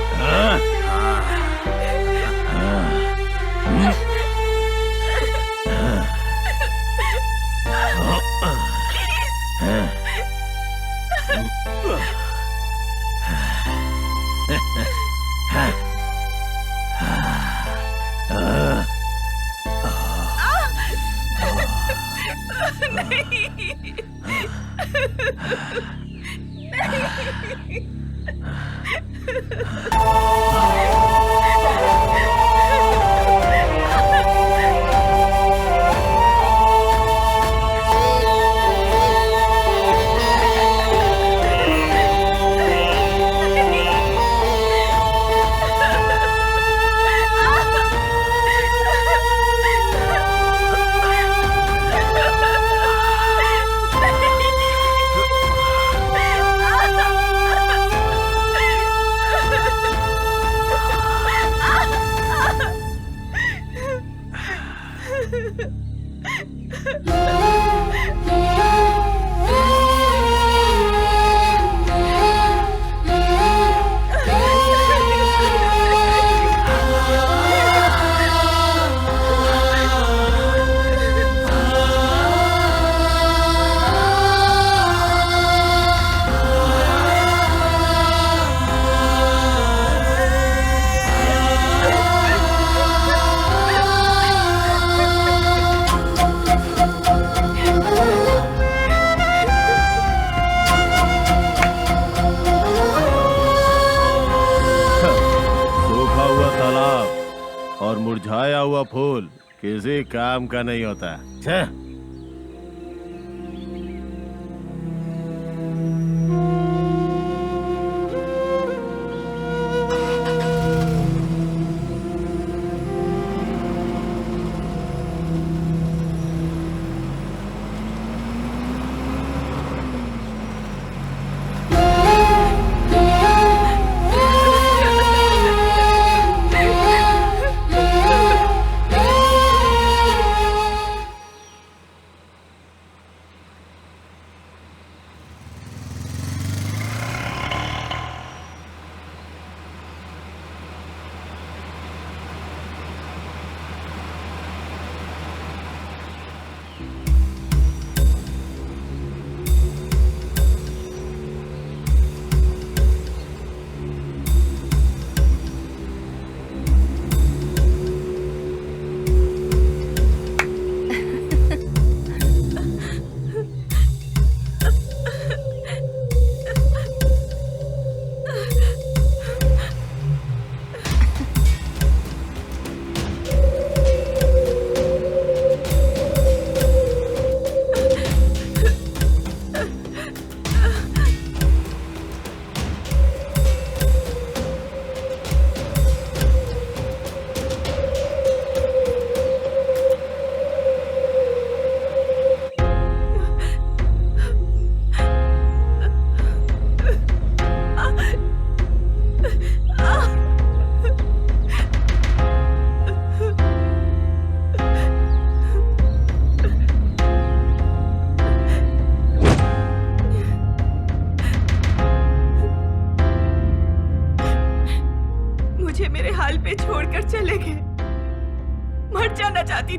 और मुरझाया हुआ फूल किसी काम का नहीं होता। छे?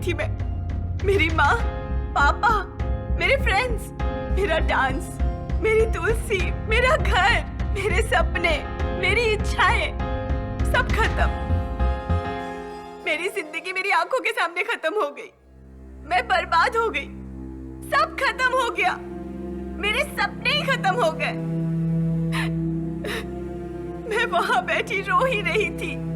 थी मैं। मेरी माँ, पापा, मेरे फ्रेंड्स, मेरा डांस, मेरी तुलसी, मेरा घर, मेरे सपने, मेरी इच्छाएं, सब खत्म। मेरी जिंदगी मेरी आंखों के सामने खत्म हो गई। मैं बर्बाद हो गई। सब खत्म हो गया। मेरे सपने ही खत्म हो गए। मैं वहां बैठी रो ही रही थी।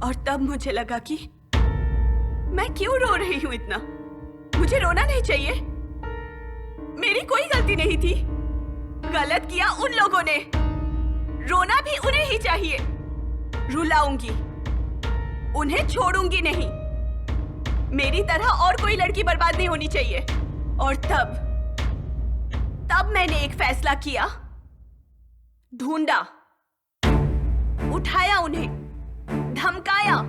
और तब मुझे लगा कि मैं क्यों रो रही हूं इतना। मुझे रोना नहीं चाहिए, मेरी कोई गलती नहीं थी। गलत किया उन लोगों ने, रोना भी उन्हें ही चाहिए। रुलाऊंगी, उन्हें छोड़ूंगी नहीं। मेरी तरह और कोई लड़की बर्बाद नहीं होनी चाहिए। और तब मैंने एक फैसला किया, ढूंढा, उठाया उन्हें, धमकाया।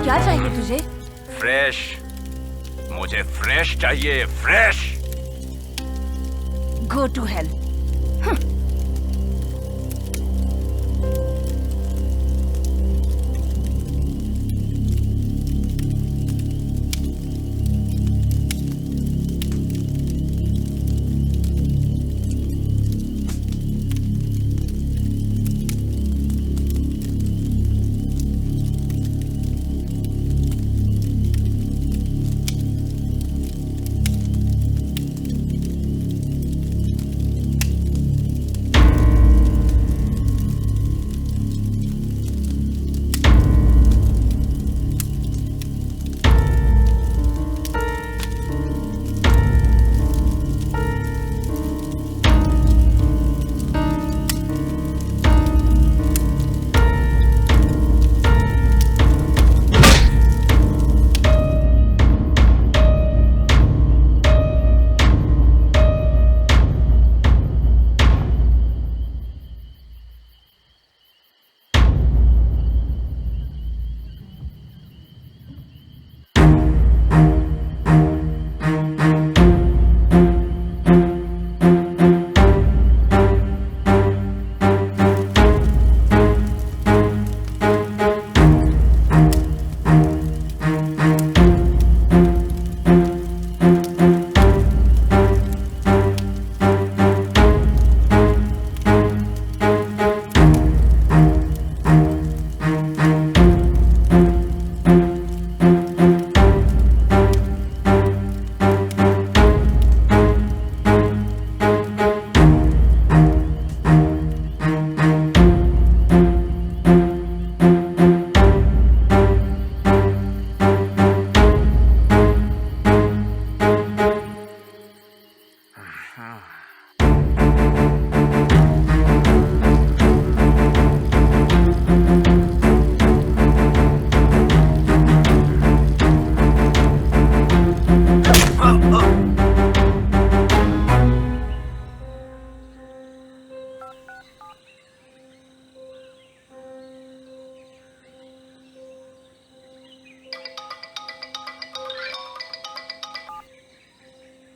क्या चाहिए तुझे? फ्रेश, मुझे फ्रेश चाहिए, fresh. Go to hell.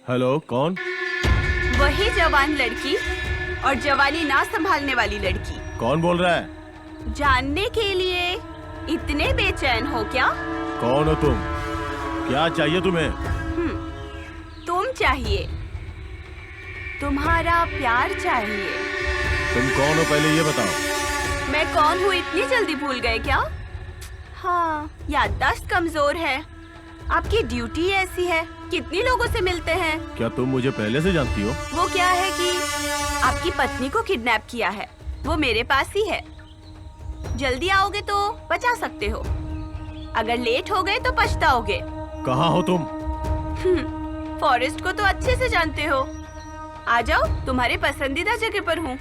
Hello, कौन? वही जवान लड़की और जवानी ना संभालने वाली लड़की। कौन बोल रहा है? जानने के लिए इतने बेचैन हो क्या? कौन हो तुम? क्या चाहिए तुम्हें? तुम चाहिए, तुम्हारा प्यार चाहिए। तुम कौन हो पहले ये बताओ। मैं कौन हूँ इतनी जल्दी भूल गए क्या? हाँ, याददाश्त कमजोर है। आपकी ड्यूटी ऐसी है, कितनी लोगों से मिलते हैं। क्या तुम मुझे पहले से जानती हो? वो क्या है कि आपकी पत्नी को किडनैप किया है, वो मेरे पास ही है। जल्दी आओगे तो बचा सकते हो, अगर लेट हो गए तो पछताओगे। कहाँ हो तुम? फॉरेस्ट को तो अच्छे से जानते हो। आ जाओ, तुम्हारे पसंदीदा जगह पर हूँ।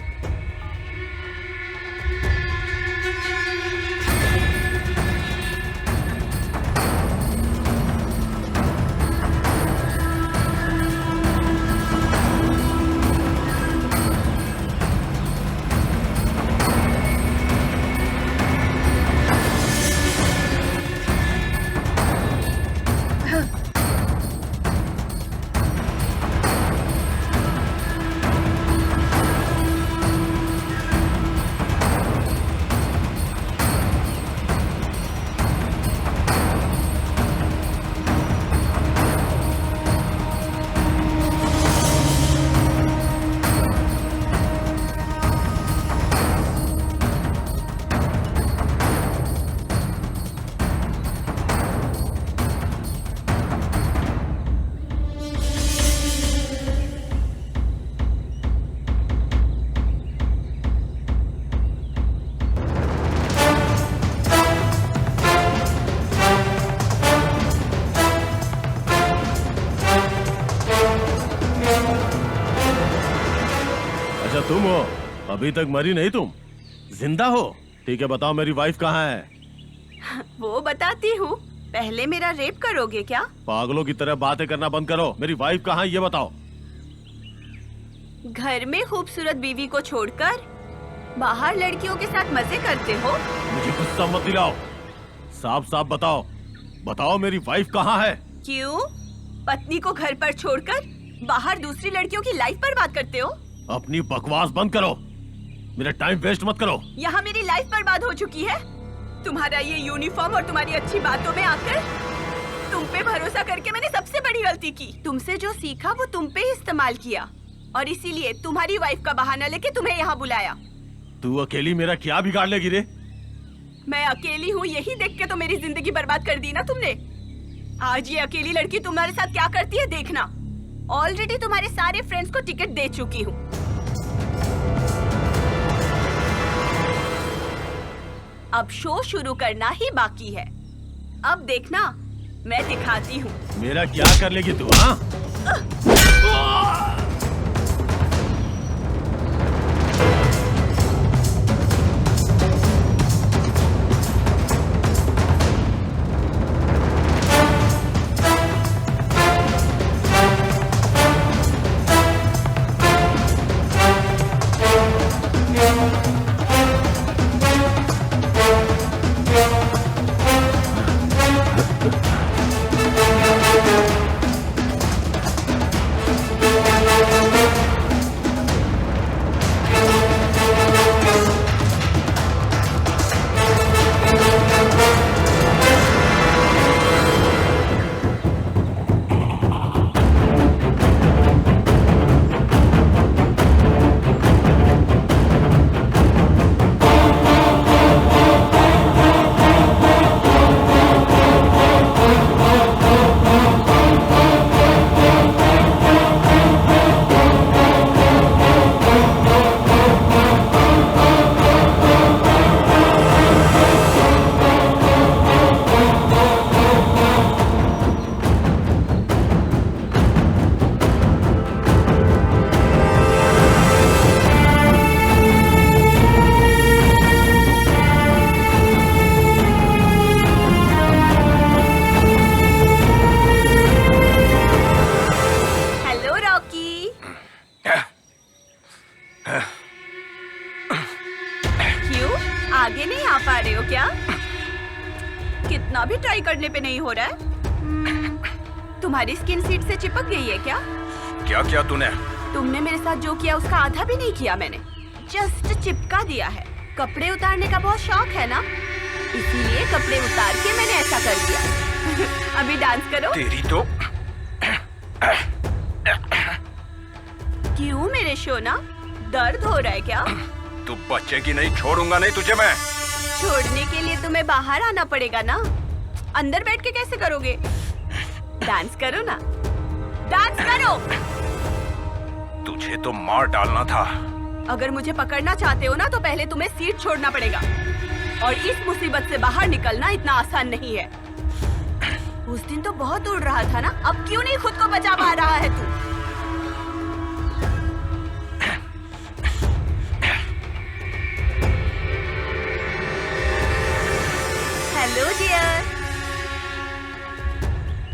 अच्छा तुम हो, अभी तक मरी नहीं तुम, जिंदा हो? ठीक है, बताओ मेरी वाइफ कहाँ है? वो बताती हूँ, पहले मेरा रेप करोगे क्या? पागलों की तरह बातें करना बंद करो। मेरी वाइफ कहाँ है ये बताओ। घर में खूबसूरत बीवी को छोड़कर बाहर लड़कियों के साथ मजे करते हो? मुझे गुस्सा मत दिलाओ, साफ साफ बताओ, बताओ मेरी वाइफ कहाँ है? क्यों? पत्नी को घर पर छोड़कर बाहर दूसरी लड़कियों की लाइफ पर बात करते हो? अपनी बकवास बंद करो, मेरा टाइम वेस्ट मत करो। यहाँ मेरी लाइफ बर्बाद हो चुकी है। तुम्हारा ये यूनिफॉर्म और तुम्हारी अच्छी बातों में आकर तुम पे भरोसा करके मैंने सबसे बड़ी गलती की। तुमसे जो सीखा वो तुम पे ही इस्तेमाल किया और इसीलिए तुम्हारी वाइफ का बहाना लेके तुम्हें यहाँ बुलाया। तू अकेली मेरा क्या बिगाड़ लेगी रे? मैं अकेली हूँ यही देख के तो मेरी जिंदगी बर्बाद कर दी ना तुमने। आज ये अकेली लड़की तुम्हारे साथ क्या करती है देखना। ऑलरेडी तुम्हारे सारे फ्रेंड्स को टिकट दे चुकी हूँ। अब शो शुरू करना ही बाकी है। अब देखना मैं दिखाती हूँ। मेरा क्या कर लेगी तू? हाँ? आगे नहीं आ पा रहे हो क्या? कितना भी ट्राई करने पे नहीं हो रहा है। तुम्हारी स्किन सीट से चिपक गई है क्या? क्या किया तूने? तुमने मेरे साथ जो किया उसका आधा भी नहीं किया मैंने, जस्ट चिपका दिया है। कपड़े उतारने का बहुत शौक है ना, इसीलिए कपड़े उतार के मैंने ऐसा कर दिया। अभी डांस करो। तेरी तो क्यों मेरे शोना, दर्द हो रहा है क्या? तू बच्चेगी नहीं, छोड़ूंगा नहीं तुझे मैं। छोड़ने के लिए तुम्हें बाहर आना पड़ेगा ना, अंदर बैठ के कैसे करोगे? डांस करो ना, डांस करो। तुझे तो मार डालना था। अगर मुझे पकड़ना चाहते हो ना तो पहले तुम्हें सीट छोड़ना पड़ेगा। और इस मुसीबत से बाहर निकलना इतना आसान नहीं है। उस दिन तो बहुत उड़ रहा था ना, अब क्यों नहीं खुद को बचा पा रहा है तू? हेलो डियर,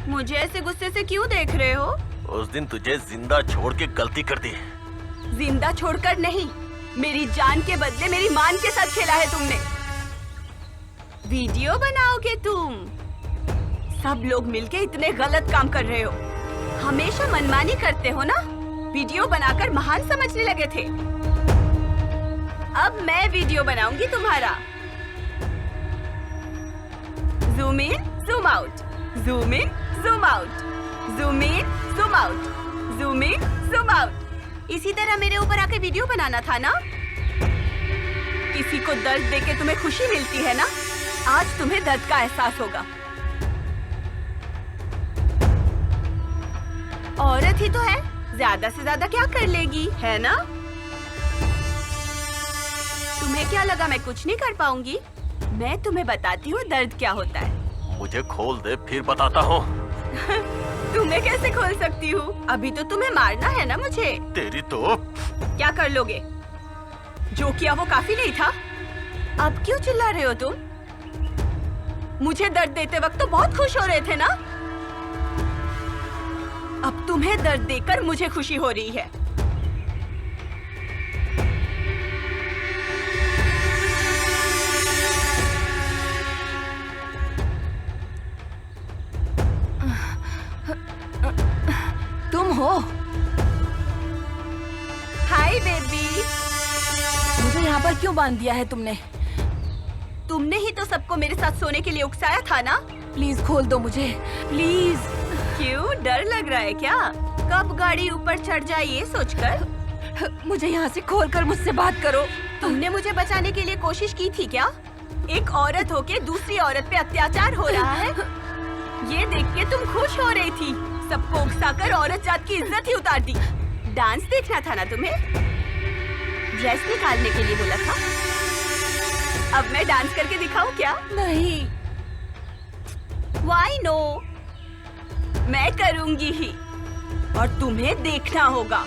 मुझे ऐसे गुस्से से क्यों देख रहे हो? उस दिन तुझे जिंदा छोड़ के गलती कर दी। जिंदा छोड़कर नहीं, मेरी जान के बदले मेरी मान के साथ खेला है तुमने। वीडियो बनाओगे तुम? सब लोग मिलके इतने गलत काम कर रहे हो। हमेशा मनमानी करते हो ना, वीडियो बनाकर महान समझने लगे थे। अब मैं वीडियो बनाऊंगी तुम्हारा। Zoom in, zoom out, zoom in, zoom out, zoom in, zoom out, zoom in, zoom out. इसी तरह मेरे ऊपर आके वीडियो बनाना था ना। किसी को दर्द देके तुम्हें खुशी मिलती है ना, आज तुम्हें दर्द का एहसास होगा। औरत ही तो है, ज्यादा से ज्यादा क्या कर लेगी, है ना? तुम्हें क्या लगा मैं कुछ नहीं कर पाऊंगी? मैं तुम्हें बताती हूँ दर्द क्या होता है। मुझे खोल दे, फिर बताता हूँ। तुम्हें कैसे खोल सकती हूँ? अभी तो तुम्हें मारना है ना मुझे। तेरी तो क्या कर लोगे? जो किया वो काफी नहीं था? अब क्यों चिल्ला रहे हो तुम? मुझे दर्द देते वक्त तो बहुत खुश हो रहे थे ना? अब तुम्हें दर्द देकर मुझे खुशी हो रही है। तुम हो? Hi baby. मुझे यहाँ पर क्यों बांध दिया है तुमने? तुमने ही तो सबको मेरे साथ सोने के लिए उकसाया था ना? प्लीज खोल दो मुझे, प्लीज। क्यों, डर लग रहा है क्या? कब गाड़ी ऊपर चढ़ जाए ये सोचकर? मुझे यहाँ से खोलकर मुझसे बात करो। तुमने मुझे बचाने के लिए कोशिश की थी क्या? एक औरत होके दूसरी औरत पे अत्याचार हो रहा है, ये देख के तुम खुश हो रही थी। सबको उकसाकर औरत जात की इज्जत ही उतार दी। डांस देखना था ना तुम्हें? ड्रेस निकालने के लिए बोला था। अब मैं डांस करके दिखाऊं क्या? नहीं। Why no? मैं करूंगी ही, और तुम्हें देखना होगा।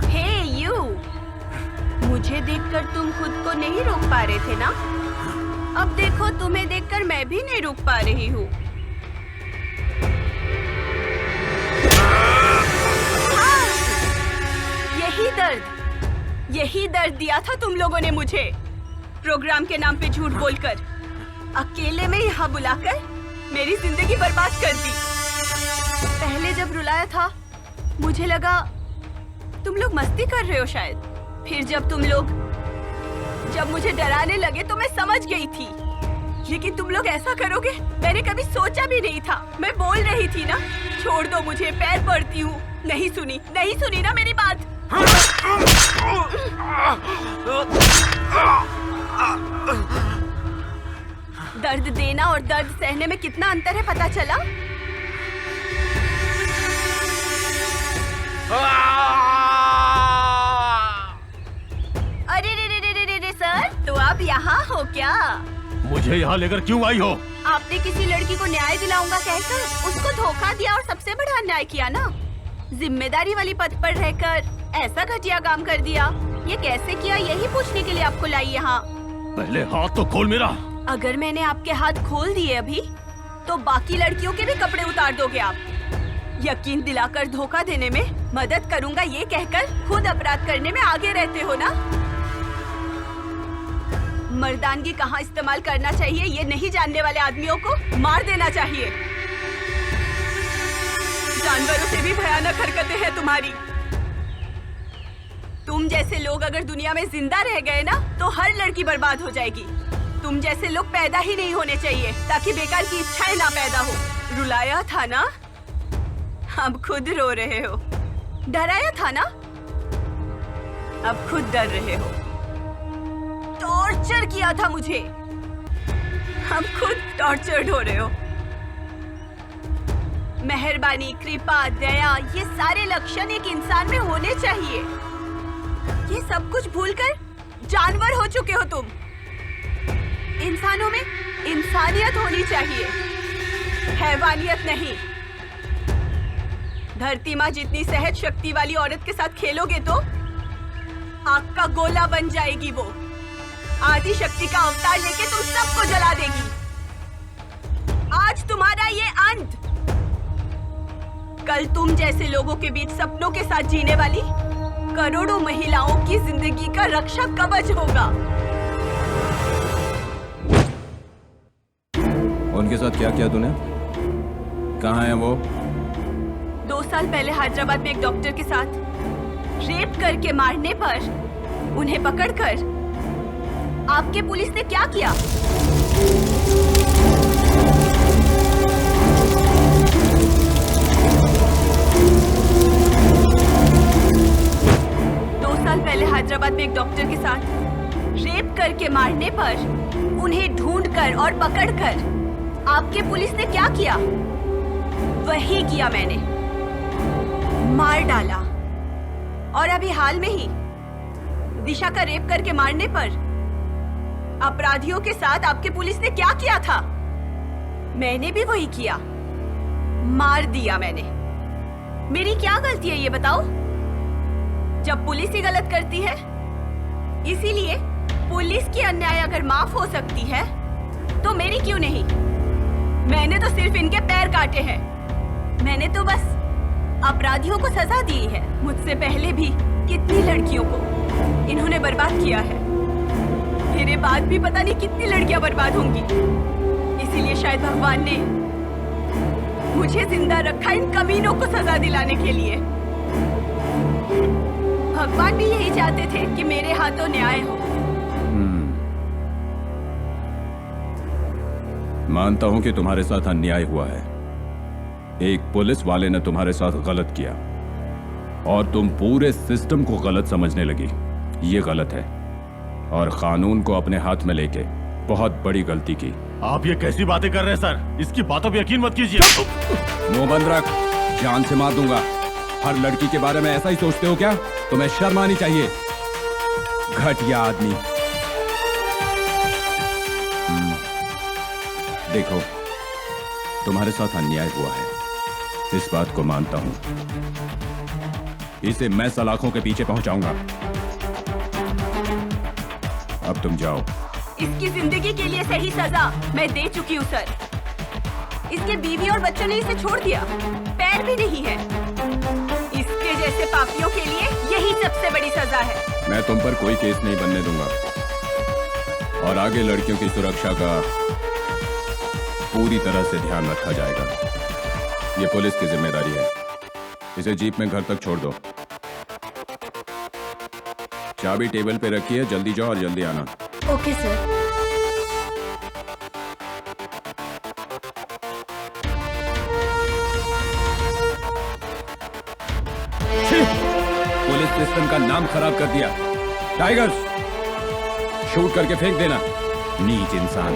Hey you! मुझे देखकर तुम खुद को नहीं रोक पा रहे थे ना? अब देखो, तुम्हें देखकर मैं भी नहीं रुक पा रही हूँ। हाँ! यही दर्द दिया था तुम लोगों ने मुझे, प्रोग्राम के नाम पे झूठ बोलकर, अकेले में यहाँ बुलाकर मेरी जिंदगी बर्बाद कर दी। पहले जब रुलाया था मुझे लगा तुम लोग मस्ती कर रहे हो शायद। फिर जब मुझे डराने लगे तो मैं समझ गई थी, लेकिन तुम लोग ऐसा करोगे मैंने कभी सोचा भी नहीं था। मैं बोल रही थी ना, छोड़ दो मुझे, पैर पड़ती हूँ। नहीं सुनी ना मेरी बात। दर्द देना और दर्द सहने में कितना अंतर है पता चला? अरे रे सर, तो आप यहाँ हो क्या? मुझे यहाँ लेकर क्यों आई हो? आपने किसी लड़की को न्याय दिलाऊंगा कहकर उसको धोखा दिया और सबसे बड़ा अन्याय किया ना। जिम्मेदारी वाली पद पर रहकर ऐसा घटिया काम कर दिया। ये कैसे किया, यही पूछने के लिए आपको लाई यहाँ। पहले हाथ तो खोल मेरा। अगर मैंने आपके हाथ खोल दिए अभी, तो बाकी लड़कियों के भी कपड़े उतार दोगे आप। यकीन दिलाकर धोखा देने में मदद करूंगा ये कहकर खुद अपराध करने में आगे रहते हो ना। मर्दानगी कहाँ इस्तेमाल करना चाहिए ये नहीं जानने वाले आदमियों को मार देना चाहिए। जानवरों से भी भयानक हरकतें हैं तुम्हारी। तुम जैसे लोग अगर दुनिया में जिंदा रह गए ना तो हर लड़की बर्बाद हो जाएगी। तुम जैसे लोग पैदा ही नहीं होने चाहिए ताकि बेकार की इच्छाएं ना पैदा हो। रुलाया था ना, अब खुद रो रहे हो। डराया था ना, अब खुद डर रहे हो। टॉर्चर किया था मुझे, अब खुद टॉर्चर्ड हो रहे हो। मेहरबानी, कृपा, दया, ये सारे लक्षण एक इंसान में होने चाहिए। ये सब कुछ भूलकर जानवर हो चुके हो तुम। इंसानों में इंसानियत होनी चाहिए, हैवानियत नहीं। धरती माँ जितनी सहज शक्ति वाली औरत के साथ खेलोगे तो आग का गोला बन जाएगी वो। आदि शक्ति का अवतार लेके तुम सबको जला देगी। आज तुम्हारा ये अंत। कल तुम जैसे लोगों के बीच सपनों के साथ जीने वाली करोड़ों महिलाओं की जिंदगी का रक्षा कवच होगा। उनके साथ क्या किया तूने? कहाँ है वो? 2 साल पहले हैदराबाद में एक डॉक्टर के साथ रेप करके मारने पर उन्हें पकड़कर आपके पुलिस ने क्या किया? पहले हैदराबाद में एक डॉक्टर के साथ रेप करके मारने पर उन्हें ढूंढकर और पकड़कर आपके पुलिस ने क्या किया? वही किया मैंने, मार डाला। और अभी हाल में ही दिशा का रेप करके मारने पर अपराधियों के साथ आपके पुलिस ने क्या किया था? मैंने भी वही किया, मार दिया मैंने। मेरी क्या गलती है ये बताओ? जब पुलिस ही गलत करती है, इसीलिए पुलिस की अन्याय अगर माफ हो सकती है तो मेरी क्यों नहीं? मैंने तो सिर्फ इनके पैर काटे हैं। मैंने तो बस अपराधियों को सजा दी है। मुझसे पहले भी कितनी लड़कियों को इन्होंने बर्बाद किया है। मेरे बाद भी पता नहीं कितनी लड़कियां बर्बाद होंगी। इसीलिए शायद भगवान ने मुझे जिंदा रखा इन कमीनों को सजा दिलाने के लिए। भगवान भी यही चाहते थे कि मेरे हाथों न्याय हो। मानता हूं कि तुम्हारे साथ अन्याय हुआ है। एक पुलिस वाले ने तुम्हारे साथ गलत किया और तुम पूरे सिस्टम को गलत समझने लगी। ये गलत है और कानून को अपने हाथ में लेके बहुत बड़ी गलती की। आप ये कैसी बातें कर रहे हैं सर? इसकी बातों पे यकीन मत कीजिए। मुंह बंद रख, जान से मार दूंगा। हर लड़की के बारे में ऐसा ही सोचते हो क्या? तुम्हें शर्म आनी चाहिए, घटिया आदमी। देखो, तुम्हारे साथ अन्याय हुआ है, इस बात को मानता हूं। इसे मैं सलाखों के पीछे पहुंचाऊंगा। अब तुम जाओ। इसकी जिंदगी के लिए सही सजा मैं दे चुकी हूँ सर। इसके बीवी और बच्चों ने इसे छोड़ दिया, पैर भी नहीं है। इसके जैसे पापियों के लिए यही सबसे बड़ी सजा है। मैं तुम पर कोई केस नहीं बनने दूंगा और आगे लड़कियों की सुरक्षा का पूरी तरह से ध्यान रखा जाएगा। ये पुलिस की जिम्मेदारी है। इसे जीप में घर तक छोड़ दो। चाबी टेबल पे रखी है, जल्दी जाओ और जल्दी आना। Okay sir. पुलिस सिस्टम का नाम खराब कर दिया। टाइगर्स, शूट करके फेंक देना, नीच इंसान।